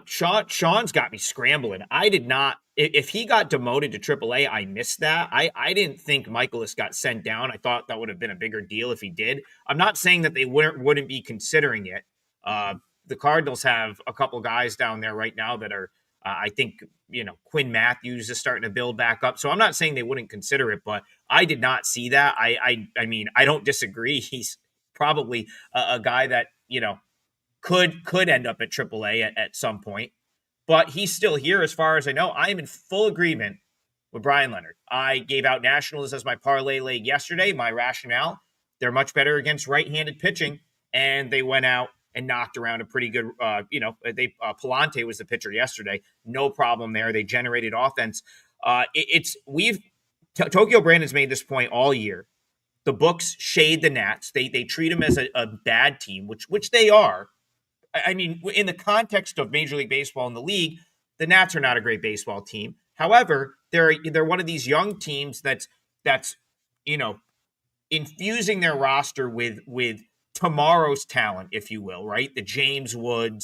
Sean's got me scrambling. I did not. If he got demoted to AAA, I missed that. I didn't think Michaelis got sent down. I thought that would have been a bigger deal if he did. I'm not saying that they wouldn't be considering it. The Cardinals have a couple guys down there right now that are, I think, Quinn Matthews is starting to build back up. So I'm not saying they wouldn't consider it, but I did not see that. I mean, I don't disagree. He's probably a guy that, could end up at AAA at some point, but he's still here as far as I know. I am in full agreement with Bryan Leonard. I gave out Nationals as my parlay leg yesterday. My rationale, they're much better against right-handed pitching, and they went out and knocked around a pretty good, Palante was the pitcher yesterday. No problem there. They generated offense. Tokyo Brandon's made this point all year. The books shade the Nats. They treat them as a bad team, which they are. I mean, in the context of Major League Baseball in the league, the Nats are not a great baseball team. However, they're one of these young teams that's infusing their roster with tomorrow's talent, if you will, right? The James Wood,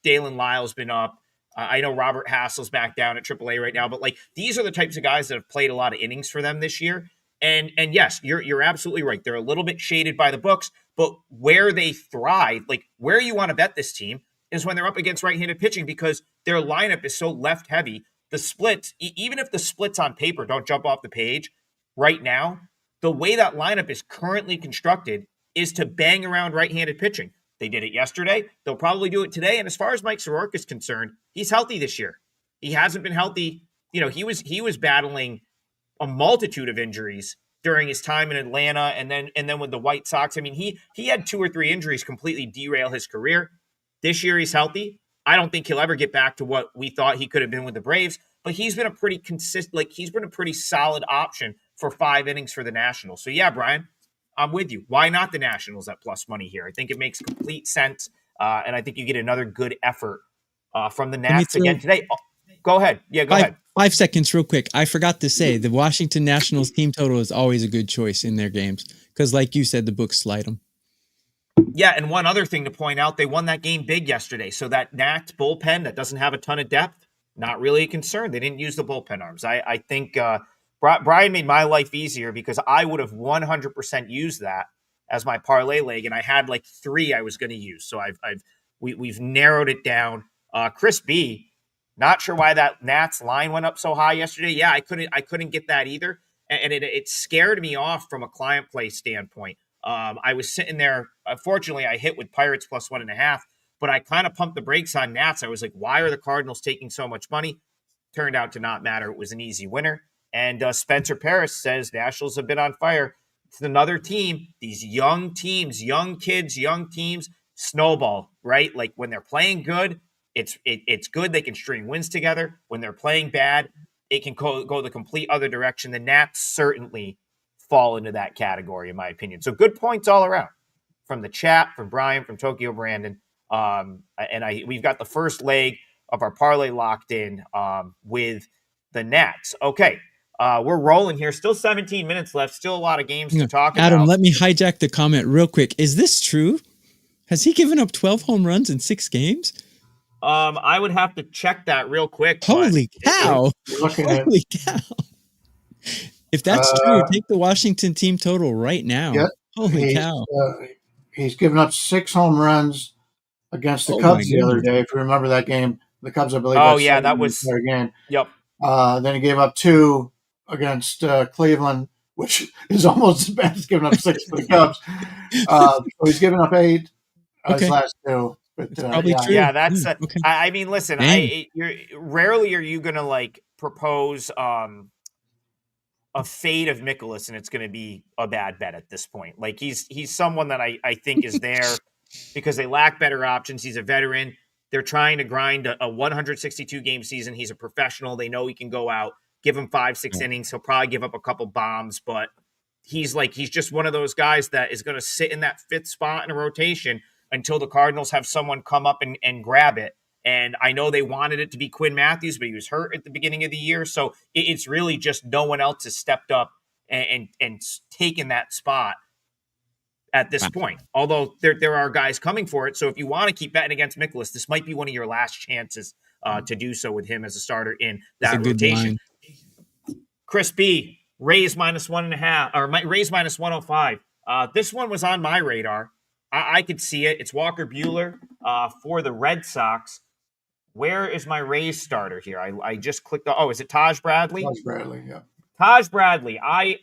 Dalen Lyle's been up. I know Robert Hassel's back down at AAA right now, but these are the types of guys that have played a lot of innings for them this year. And yes, you're absolutely right. They're a little bit shaded by the books, but where they thrive, where you want to bet this team is when they're up against right-handed pitching because their lineup is so left heavy. The splits, even if the splits on paper don't jump off the page right now, the way that lineup is currently constructed is to bang around right-handed pitching. They did it yesterday. They'll probably do it today. And as far as Mike Soroka is concerned, he's healthy this year. He hasn't been healthy. He was battling a multitude of injuries during his time in Atlanta and then with the White Sox. I mean, he had 2 or 3 injuries completely derail his career. This year he's healthy. I don't think he'll ever get back to what we thought he could have been with the Braves, but he's been a pretty he's been a pretty solid option for 5 innings for the Nationals. So yeah, Brian, I'm with you. Why not the Nationals at plus money here? I think it makes complete sense. And I think you get another good effort from the Nats again today. Oh, go ahead. Yeah, go ahead. 5 seconds real quick. I forgot to say the Washington Nationals team total is always a good choice in their games because like you said, the books slide them. Yeah, and one other thing to point out, they won that game big yesterday. So that Nats bullpen that doesn't have a ton of depth, not really a concern. They didn't use the bullpen arms. I think Brian made my life easier because I would have 100% used that as my parlay leg, and I had 3 I was going to use. So we've narrowed it down. Chris B, not sure why that Nats line went up so high yesterday. Yeah, I couldn't get that either, and it scared me off from a client play standpoint. I was sitting there. Fortunately, I hit with Pirates plus 1.5, but I kind of pumped the brakes on Nats. I was like, why are the Cardinals taking so much money? Turned out to not matter. It was an easy winner. And Spencer Paris says Nationals have been on fire. It's another team. These young teams, young kids, young teams snowball, right? When they're playing good, it's good. They can string wins together. When they're playing bad, it can go the complete other direction. The Nats certainly fall into that category, in my opinion. So good points all around from the chat, from Brian, from Tokyo Brandon. We've got the first leg of our parlay locked in with the Nats. Okay. We're rolling here. Still 17 minutes left. Still a lot of games to talk about. Adam, let me hijack the comment real quick. Is this true? Has he given up 12 home runs in 6 games? I would have to check that real quick. Holy cow. Holy cow. If that's true, take the Washington team total right now. Yeah, Holy cow. He's given up 6 home runs against the Cubs the other day. If you remember that game, the Cubs, I believe. Oh, yeah, that was their game. Yep. Then he gave up 2 against Cleveland, which is almost as bad as giving up 6 for the Cubs. So he's given up 8 his last 2. But, probably true. Yeah, that's. Okay. I mean, listen. Rarely are you gonna propose a fade of Mikolas, and it's going to be a bad bet at this point. He's someone that I think is there because they lack better options. He's a veteran. They're trying to grind a 162 game season. He's a professional. They know he can go out, give him 5-6 innings. He'll probably give up a couple bombs, but he's just one of those guys that is going to sit in that 5th spot in a rotation. until the Cardinals have someone come up and grab it. And I know they wanted it to be Quinn Matthews, but he was hurt at the beginning of the year. So it's really just no one else has stepped up and taken that spot at this point. Although there are guys coming for it. So if you want to keep betting against Mikolas, this might be one of your last chances to do so with him as a starter in that rotation. Chris B, Rays -1.5 or Rays -105. This one was on my radar. I could see it. It's Walker Buehler for the Red Sox. Where is my Rays starter here? I just clicked. Oh, is it Taj Bradley? Taj Bradley, yeah. Taj Bradley. I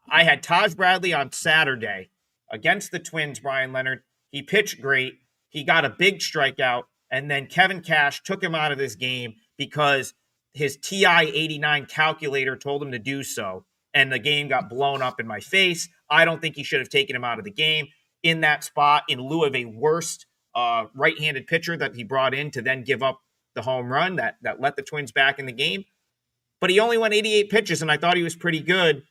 had Taj Bradley on Saturday against the Twins, Bryan Leonard. He pitched great. He got a big strikeout, and then Kevin Cash took him out of this game because his TI 89 calculator told him to do so, and the game got blown up in my face. I don't think he should have taken him out of the game in that spot in lieu of a worst right-handed pitcher that he brought in to then give up the home run that let the Twins back in the game. But he only went 88 pitches, and I thought he was pretty good.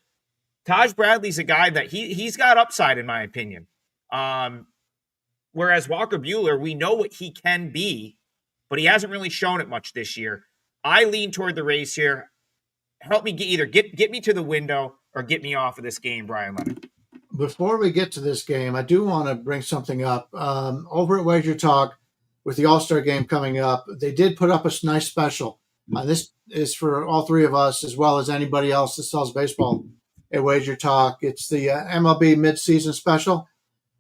Taj Bradley's a guy that he's got upside, in my opinion. Whereas Walker Buehler, we know what he can be, but he hasn't really shown it much this year. I lean toward the Rays here. Help me get me to the window or get me off of this game, Bryan Leonard. Before we get to this game, I do want to bring something up. Over at WagerTalk, with the All-Star game coming up, they did put up a nice special. This is for all three of us, as well as anybody else that sells baseball at WagerTalk. It's the MLB midseason special.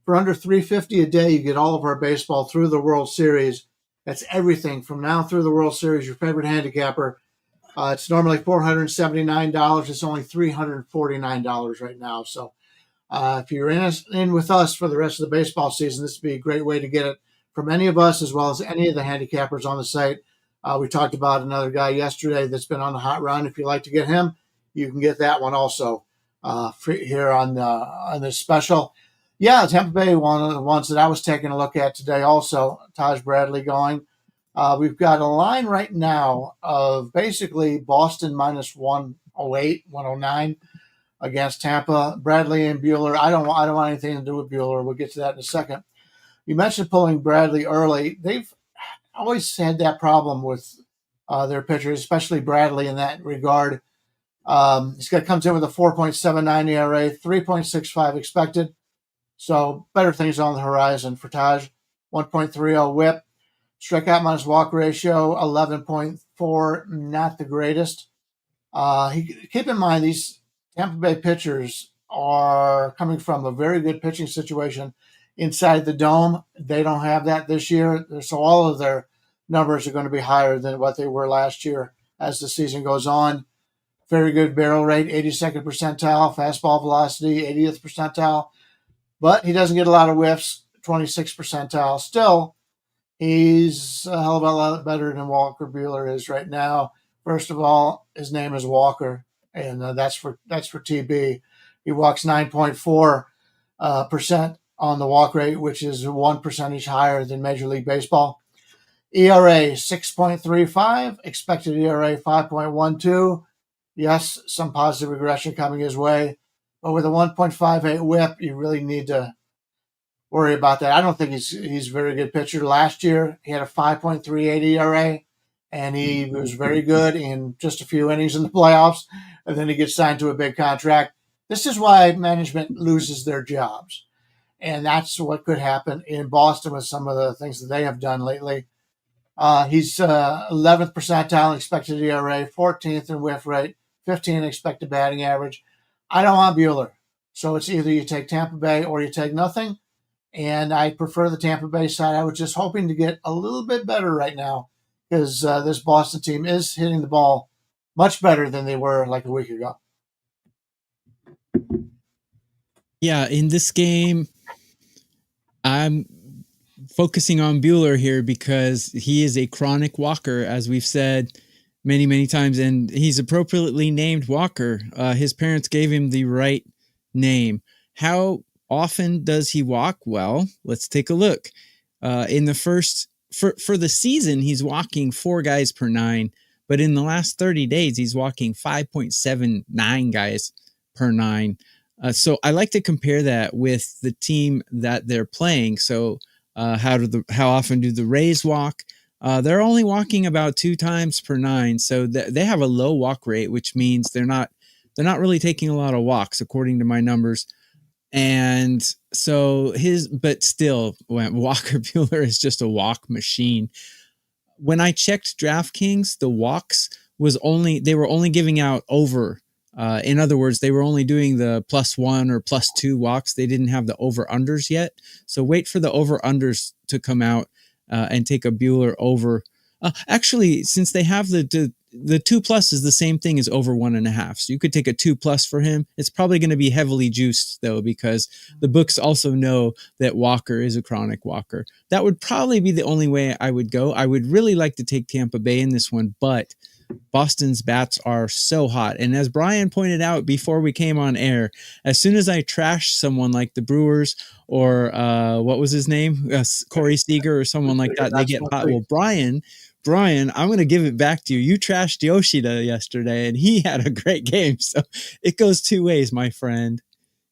For under $350 a day, you get all of our baseball through the World Series. That's everything from now through the World Series, your favorite handicapper. It's normally $479. It's only $349 right now. So if you're in with us for the rest of the baseball season, this would be a great way to get it from any of us, as well as any of the handicappers on the site. We talked about another guy yesterday that's been on the hot run. If you'd like to get him, you can get that one also here on this special. Yeah, Tampa Bay, one of the ones that I was taking a look at today also, Taj Bradley going. We've got a line right now of basically Boston -108, 109 against Tampa. Bradley and Buehler. I don't want anything to do with Buehler. We'll get to that in a second. You mentioned pulling Bradley early. They've always had that problem with their pitchers, especially Bradley in that regard. Comes in with a 4.79 ERA, 3.65 expected. So better things on the horizon for Taj. 1.30 whip. Strikeout minus walk ratio, 11.4, not the greatest. Keep in mind, these Tampa Bay pitchers are coming from a very good pitching situation inside the dome. They don't have that this year, so all of their numbers are going to be higher than what they were last year as the season goes on. Very good barrel rate, 82nd percentile, fastball velocity, 80th percentile. But he doesn't get a lot of whiffs, 26th percentile. Still, he's a hell of a lot better than Walker Buehler is right now. First of all, his name is Walker, and that's for TB. He walks 9.4% on the walk rate, which is 1 percentage higher than Major League Baseball. ERA 6.35, expected ERA 5.12. Yes, some positive regression coming his way, but with a 1.58 whip, you really need to worry about that. I don't think he's a very good pitcher. Last year, he had a 5.38 ERA, and he was very good in just a few innings in the playoffs, and then he gets signed to a big contract. This is why management loses their jobs, and that's what could happen in Boston with some of the things that they have done lately. He's 11th percentile expected ERA, 14th in whiff rate, 15 expected batting average. I don't want Buehler, so it's either you take Tampa Bay or you take nothing. And I prefer the Tampa Bay side. I was just hoping to get a little bit better right now because this Boston team is hitting the ball much better than they were like a week ago. Yeah, in this game, I'm focusing on Buehler here because he is a chronic walker, as we've said many, many times, and he's appropriately named Walker. His parents gave him the right name. How often does he walk? Well, let's take a look. In the first, for the season, he's walking 4 guys per 9, but in the last 30 days, he's walking 5.79 guys per 9. So I like to compare that with the team that they're playing. So how often do the Rays walk? They're only walking about 2 times per 9, so they have a low walk rate, which means they're not really taking a lot of walks according to my numbers. And so but still, Walker Buehler is just a walk machine. When I checked DraftKings, the walks they were only giving out over. In other words, they were only doing the +1 or +2 walks. They didn't have the over unders yet. So wait for the over unders to come out and take a Buehler over. Actually, since they have the 2+ is the same thing as over 1.5. So you could take a 2+ for him. It's probably going to be heavily juiced though, because the books also know that Walker is a chronic walker. That would probably be the only way I would go. I would really like to take Tampa Bay in this one, but Boston's bats are so hot. And as Bryan pointed out before we came on air, as soon as I trash someone like the Brewers or what was his name? Corey Seager or someone like that, they get hot. Well, Bryan, I'm going to give it back to you. You trashed Yoshida yesterday, and he had a great game. So it goes 2 ways, my friend.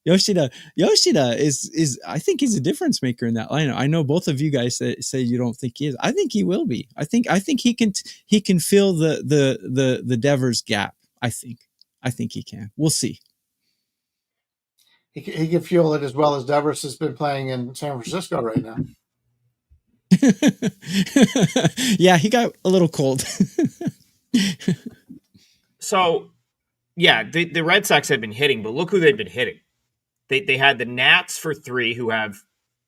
Yoshida is I think he's a difference maker in that lineup. I know both of you guys say you don't think he is. I think he will be. I think he can fill the Devers gap. I think he can. We'll see. He can fuel it as well as Devers has been playing in San Francisco right now. Yeah, he got a little cold. So, yeah, the Red Sox have been hitting, but look who they've been hitting. They had the Nats for 3, who have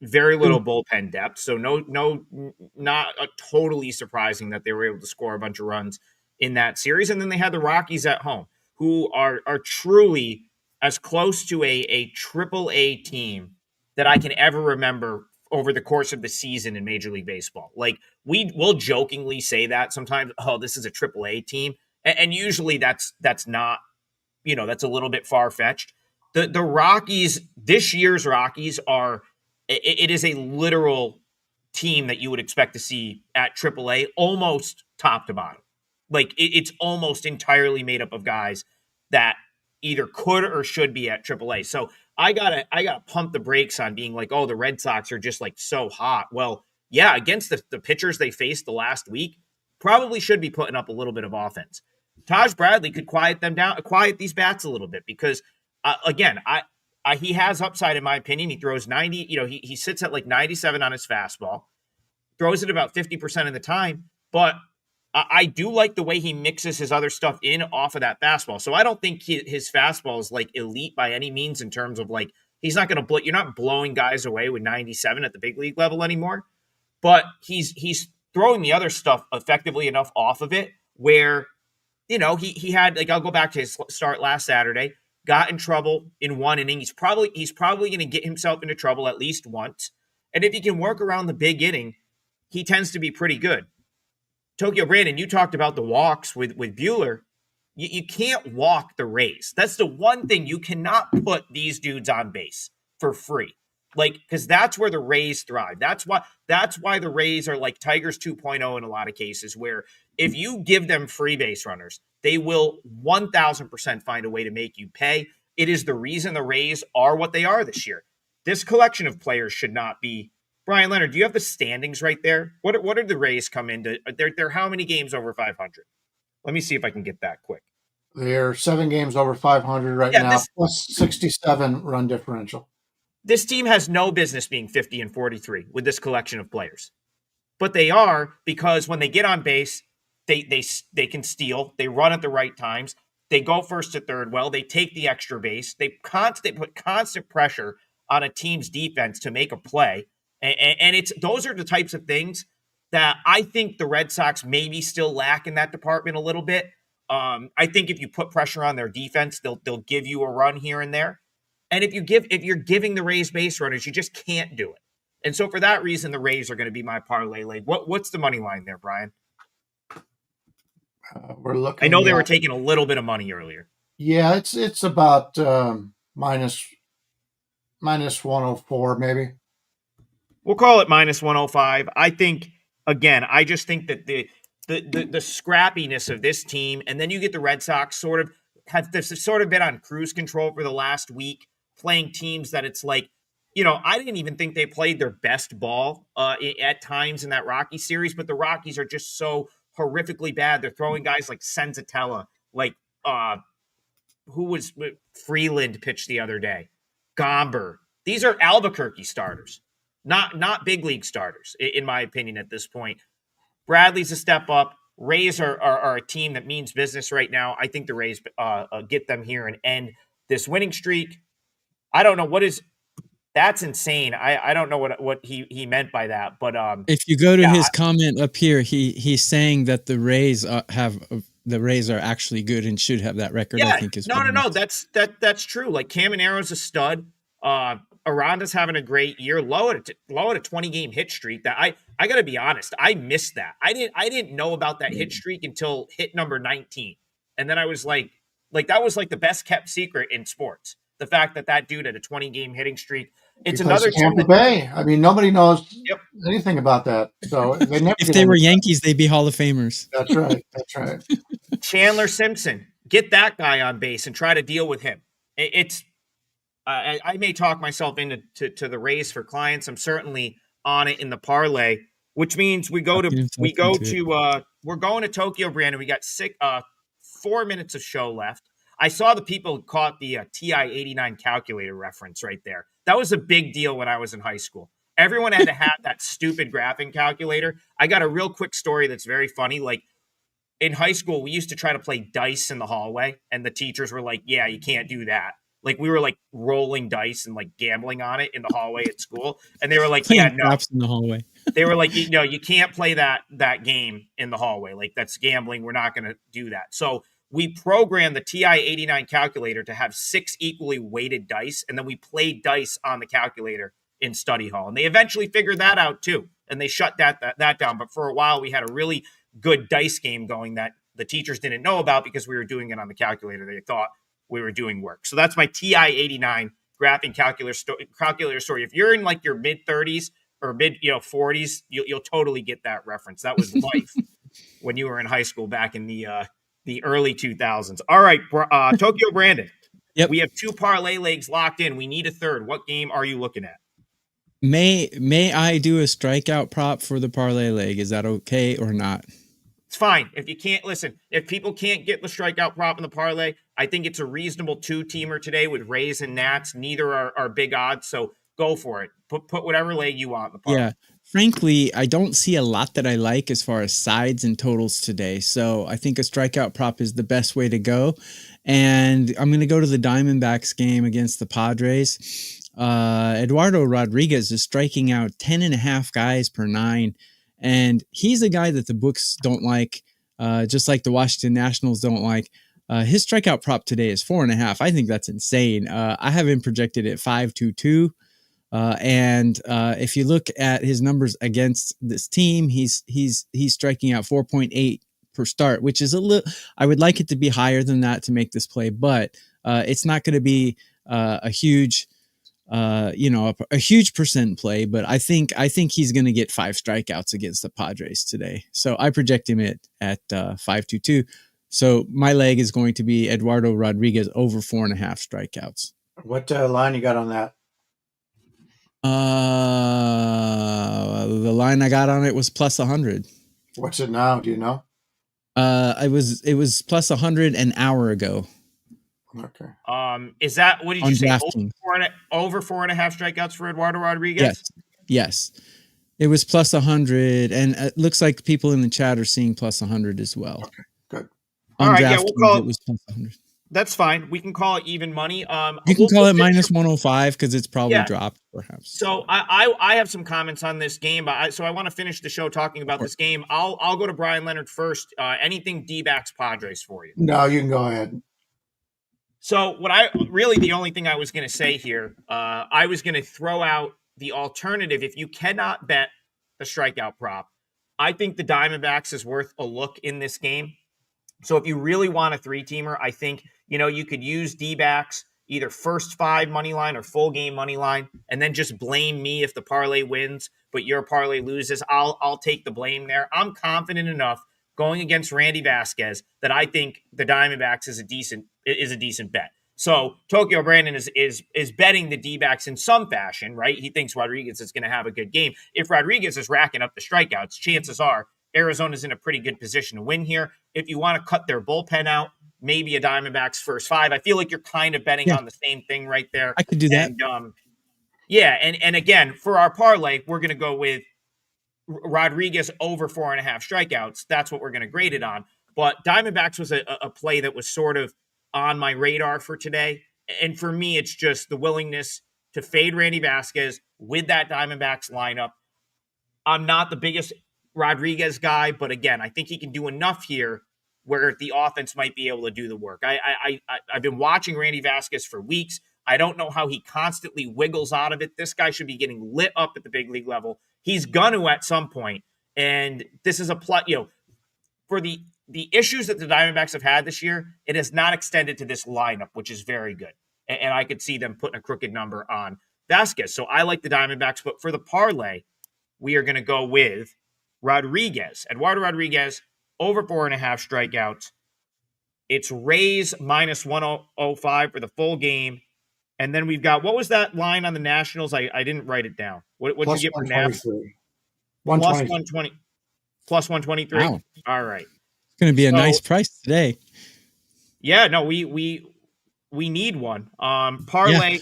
very little bullpen depth. So not totally surprising that they were able to score a bunch of runs in that series. And then they had the Rockies at home, who are truly as close to a AAA team that I can ever remember over the course of the season in Major League Baseball. Like, we'll jokingly say that sometimes, oh, this is a AAA team. And usually that's not, that's a little bit far-fetched. The Rockies, this year's Rockies it is a literal team that you would expect to see at AAA, almost top to bottom. Like, it's almost entirely made up of guys that either could or should be at AAA. So I gotta pump the brakes on being like, oh, the Red Sox are just like so hot. Well, yeah, against the pitchers they faced the last week, probably should be putting up a little bit of offense. Taj Bradley could quiet these bats a little bit, because again, he has upside in my opinion. He throws 90, he sits at like 97 on his fastball, throws it about 50% of the time, but I do like the way he mixes his other stuff in off of that fastball. So I don't think his fastball is like elite by any means in terms of like, he's not going to you're not blowing guys away with 97 at the big league level anymore, but he's throwing the other stuff effectively enough off of it where, he had, like, I'll go back to his start last Saturday, got in trouble in 1 inning. He's probably going to get himself into trouble at least once. And if he can work around the big inning, he tends to be pretty good. Tokyo Brandon, you talked about the walks with Buehler. You can't walk the Rays. That's the one thing. You cannot put these dudes on base for free. Like, because that's where the Rays thrive. That's why the Rays are like Tigers 2.0 in a lot of cases, where if you give them free base runners, they will 1,000% find a way to make you pay. It is the reason the Rays are what they are this year. This collection of players should not be. Brian Leonard, do you have the standings right there? What did the Rays come into? They're how many games over 500? Let me see if I can get that quick. They're 7 games over 500 right now, plus 67 run differential. This team has no business being 50-43 with this collection of players. But they are, because when they get on base, they can steal. They run at the right times. They go first to third well. They take the extra base. They put constant pressure on a team's defense to make a play. And those are the types of things that I think the Red Sox maybe still lack in that department a little bit. I think if you put pressure on their defense, they'll give you a run here and there. And if you're giving the Rays base runners, you just can't do it. And so for that reason, the Rays are going to be my parlay leg. What's the money line there, Brian? We're looking. I know they were taking a little bit of money earlier. Yeah, it's about minus 104 maybe. We'll call it minus 105. I think, again, I just think that the scrappiness of this team, and then you get the Red Sox sort of been on cruise control for the last week. playing teams that it's like, I didn't even think they played their best ball at times in that Rocky series, but the Rockies are just so horrifically bad. They're throwing guys like Senzatella, like who was Freeland pitched the other day, Gomber. These are Albuquerque starters, not big league starters, in my opinion at this point. Bradley's a step up. Rays are a team that means business right now. I think the Rays get them here and end this winning streak. I don't know that's insane. I don't know what he meant by that, but if you go to his comment up here, he's saying that the Rays are actually good and should have that record. Yeah, I think is no. That's true. Like Camaro's a stud. Aranda's having a great year. Low at a 20-game hit streak. That I got to be honest, I missed that. I didn't know about that hit streak until hit number 19, and then I was like that was like the best kept secret in sports. The fact that dude had a 20-game hitting streak. It's because another Tampa Bay. I mean, nobody knows anything about that. So they never. If they were Yankees, they'd be Hall of Famers. That's right. Chandler Simpson, get that guy on base and try to deal with him. I may talk myself into the Rays for clients. I'm certainly on it in the parlay, which means we're going to Tokyo, Brandon. We got 4 minutes of show left. I saw the people caught the TI-89 calculator reference right there. That was a big deal when I was in high school. Everyone had to have that stupid graphing calculator. I got a real quick story that's very funny. Like in high school, we used to try to play dice in the hallway, and the teachers were like, yeah, you can't do that. Like we were like rolling dice and like gambling on it in the hallway at school. And they were like, yeah, no. In the hallway. They were like, you can't play that game in the hallway. Like that's gambling. We're not going to do that. So we programmed the TI-89 calculator to have 6 equally weighted dice, and then we played dice on the calculator in study hall. And they eventually figured that out too, and they shut that down. But for a while, we had a really good dice game going that the teachers didn't know about because we were doing it on the calculator. They thought we were doing work. So that's my TI-89 graphing calculator story. If you're in like your mid-30s or mid 40s, you'll totally get that reference. That was life when you were in high school back in the early 2000s. All right, Tokyo Brandon. Yep. We have 2 parlay legs locked in. We need a third. What game are you looking at? May I do a strikeout prop for the parlay leg? Is that okay or not? It's fine. If you can't listen, if people can't get the strikeout prop in the parlay, I think it's a reasonable 2-teamer today with Rays and Nats. Neither are big odds, so go for it. Put whatever leg you want in the parlay. Yeah. Frankly, I don't see a lot that I like as far as sides and totals today. So I think a strikeout prop is the best way to go. And I'm going to go to the Diamondbacks game against the Padres. Eduardo Rodriguez is striking out 10.5 guys per 9. And he's a guy that the books don't like, just like the Washington Nationals don't like. His strikeout prop today is 4.5. I think that's insane. I have him projected at 5.22. And if you look at his numbers against this team, he's striking out 4.8 per start, which is a little. I would like it to be higher than that to make this play, but it's not going to be a huge, a huge percent play. But I think he's going to get 5 strikeouts against the Padres today. So I project him at 5.22. So my leg is going to be Eduardo Rodriguez over 4.5 strikeouts. What line you got on that? The line I got on it was plus 100. What's it now? Do you know? It was plus 100 an hour ago. Okay. Is that, what did you say? Over 4.5 strikeouts for Eduardo Rodriguez? Yes. It was plus 100, and it looks like people in the chat are seeing plus 100 as well. Okay, good. All right, yeah, we'll call it was plus 100. That's fine. We can call it even money. You can call it minus 105 because it's probably dropped, perhaps. So I have some comments on this game, but I want to finish the show talking about this game. I'll go to Bryan Leonard first. Anything D-backs Padres for you? No, you can go ahead. So the only thing I was going to say here, I was going to throw out the alternative. If you cannot bet the strikeout prop, I think the Diamondbacks is worth a look in this game. So if you really want a 3-teamer, I think, you could use D-backs, either first 5 money line or full game money line, and then just blame me if the parlay wins, but your parlay loses. I'll take the blame there. I'm confident enough going against Randy Vasquez that I think the Diamondbacks is a decent bet. So Tokyo Brandon is betting the D-backs in some fashion, right? He thinks Rodriguez is going to have a good game. If Rodriguez is racking up the strikeouts, chances are Arizona's in a pretty good position to win here. If you want to cut their bullpen out, maybe a Diamondbacks first five. I feel like you're kind of betting on the same thing right there. I could do that. And again, for our parlay, we're going to go with Rodriguez over 4.5 strikeouts. That's what we're going to grade it on. But Diamondbacks was a play that was sort of on my radar for today. And for me, it's just the willingness to fade Randy Vasquez with that Diamondbacks lineup. I'm not the biggest Rodriguez guy, but again, I think he can do enough here where the offense might be able to do the work. I've been watching Randy Vasquez for weeks. I don't know how he constantly wiggles out of it. This guy should be getting lit up at the big league level. He's going to at some point. And this is a plot, for the issues that the Diamondbacks have had this year, it has not extended to this lineup, which is very good. And I could see them putting a crooked number on Vasquez. So I like the Diamondbacks. But for the parlay, we are going to go with Rodriguez. Eduardo Rodriguez, over 4.5 strikeouts. It's Rays minus 105 for the full game. And then we've got, what was that line on the Nationals? I didn't write it down. What did you get for Naps? 120. Plus 123. Wow. All right. It's going to be a nice price today. Yeah, no, we need one. Parlay.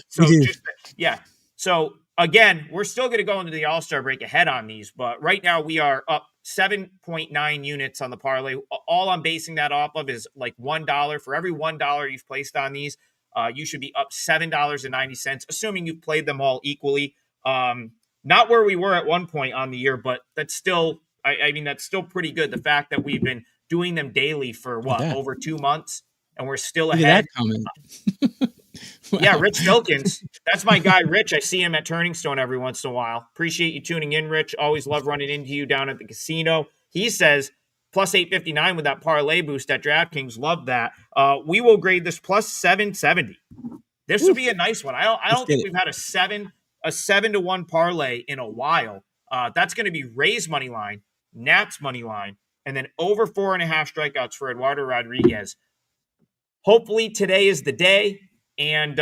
So again, we're still going to go into the All-Star break ahead on these, but right now we are up 7.9 units on the parlay. All I'm basing that off of is like $1. For every $1 you've placed on these, you should be up $7.90, assuming you've played them all equally. Not where we were at one point on the year, but that's still, that's still pretty good. The fact that we've been doing them daily for over 2 months, and we're still ahead. Wow. Yeah, Rich Wilkins. That's my guy, Rich. I see him at Turning Stone every once in a while. Appreciate you tuning in, Rich. Always love running into you down at the casino. He says plus 859 with that parlay boost at DraftKings. Love that. We will grade this plus 770. This will be a nice one. I don't think we've had a 7-to-1 parlay in a while. That's going to be Rays money line, Nats money line, and then over 4.5 strikeouts for Eduardo Rodriguez. Hopefully today is the day. And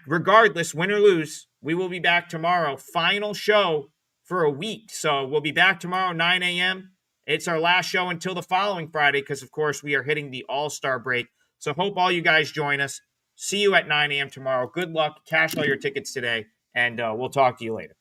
regardless, win or lose, we will be back tomorrow. Final show for a week. So we'll be back tomorrow, 9 a.m. It's our last show until the following Friday because, of course, we are hitting the All-Star break. So hope all you guys join us. See you at 9 a.m. tomorrow. Good luck. Cash all your tickets today, and we'll talk to you later.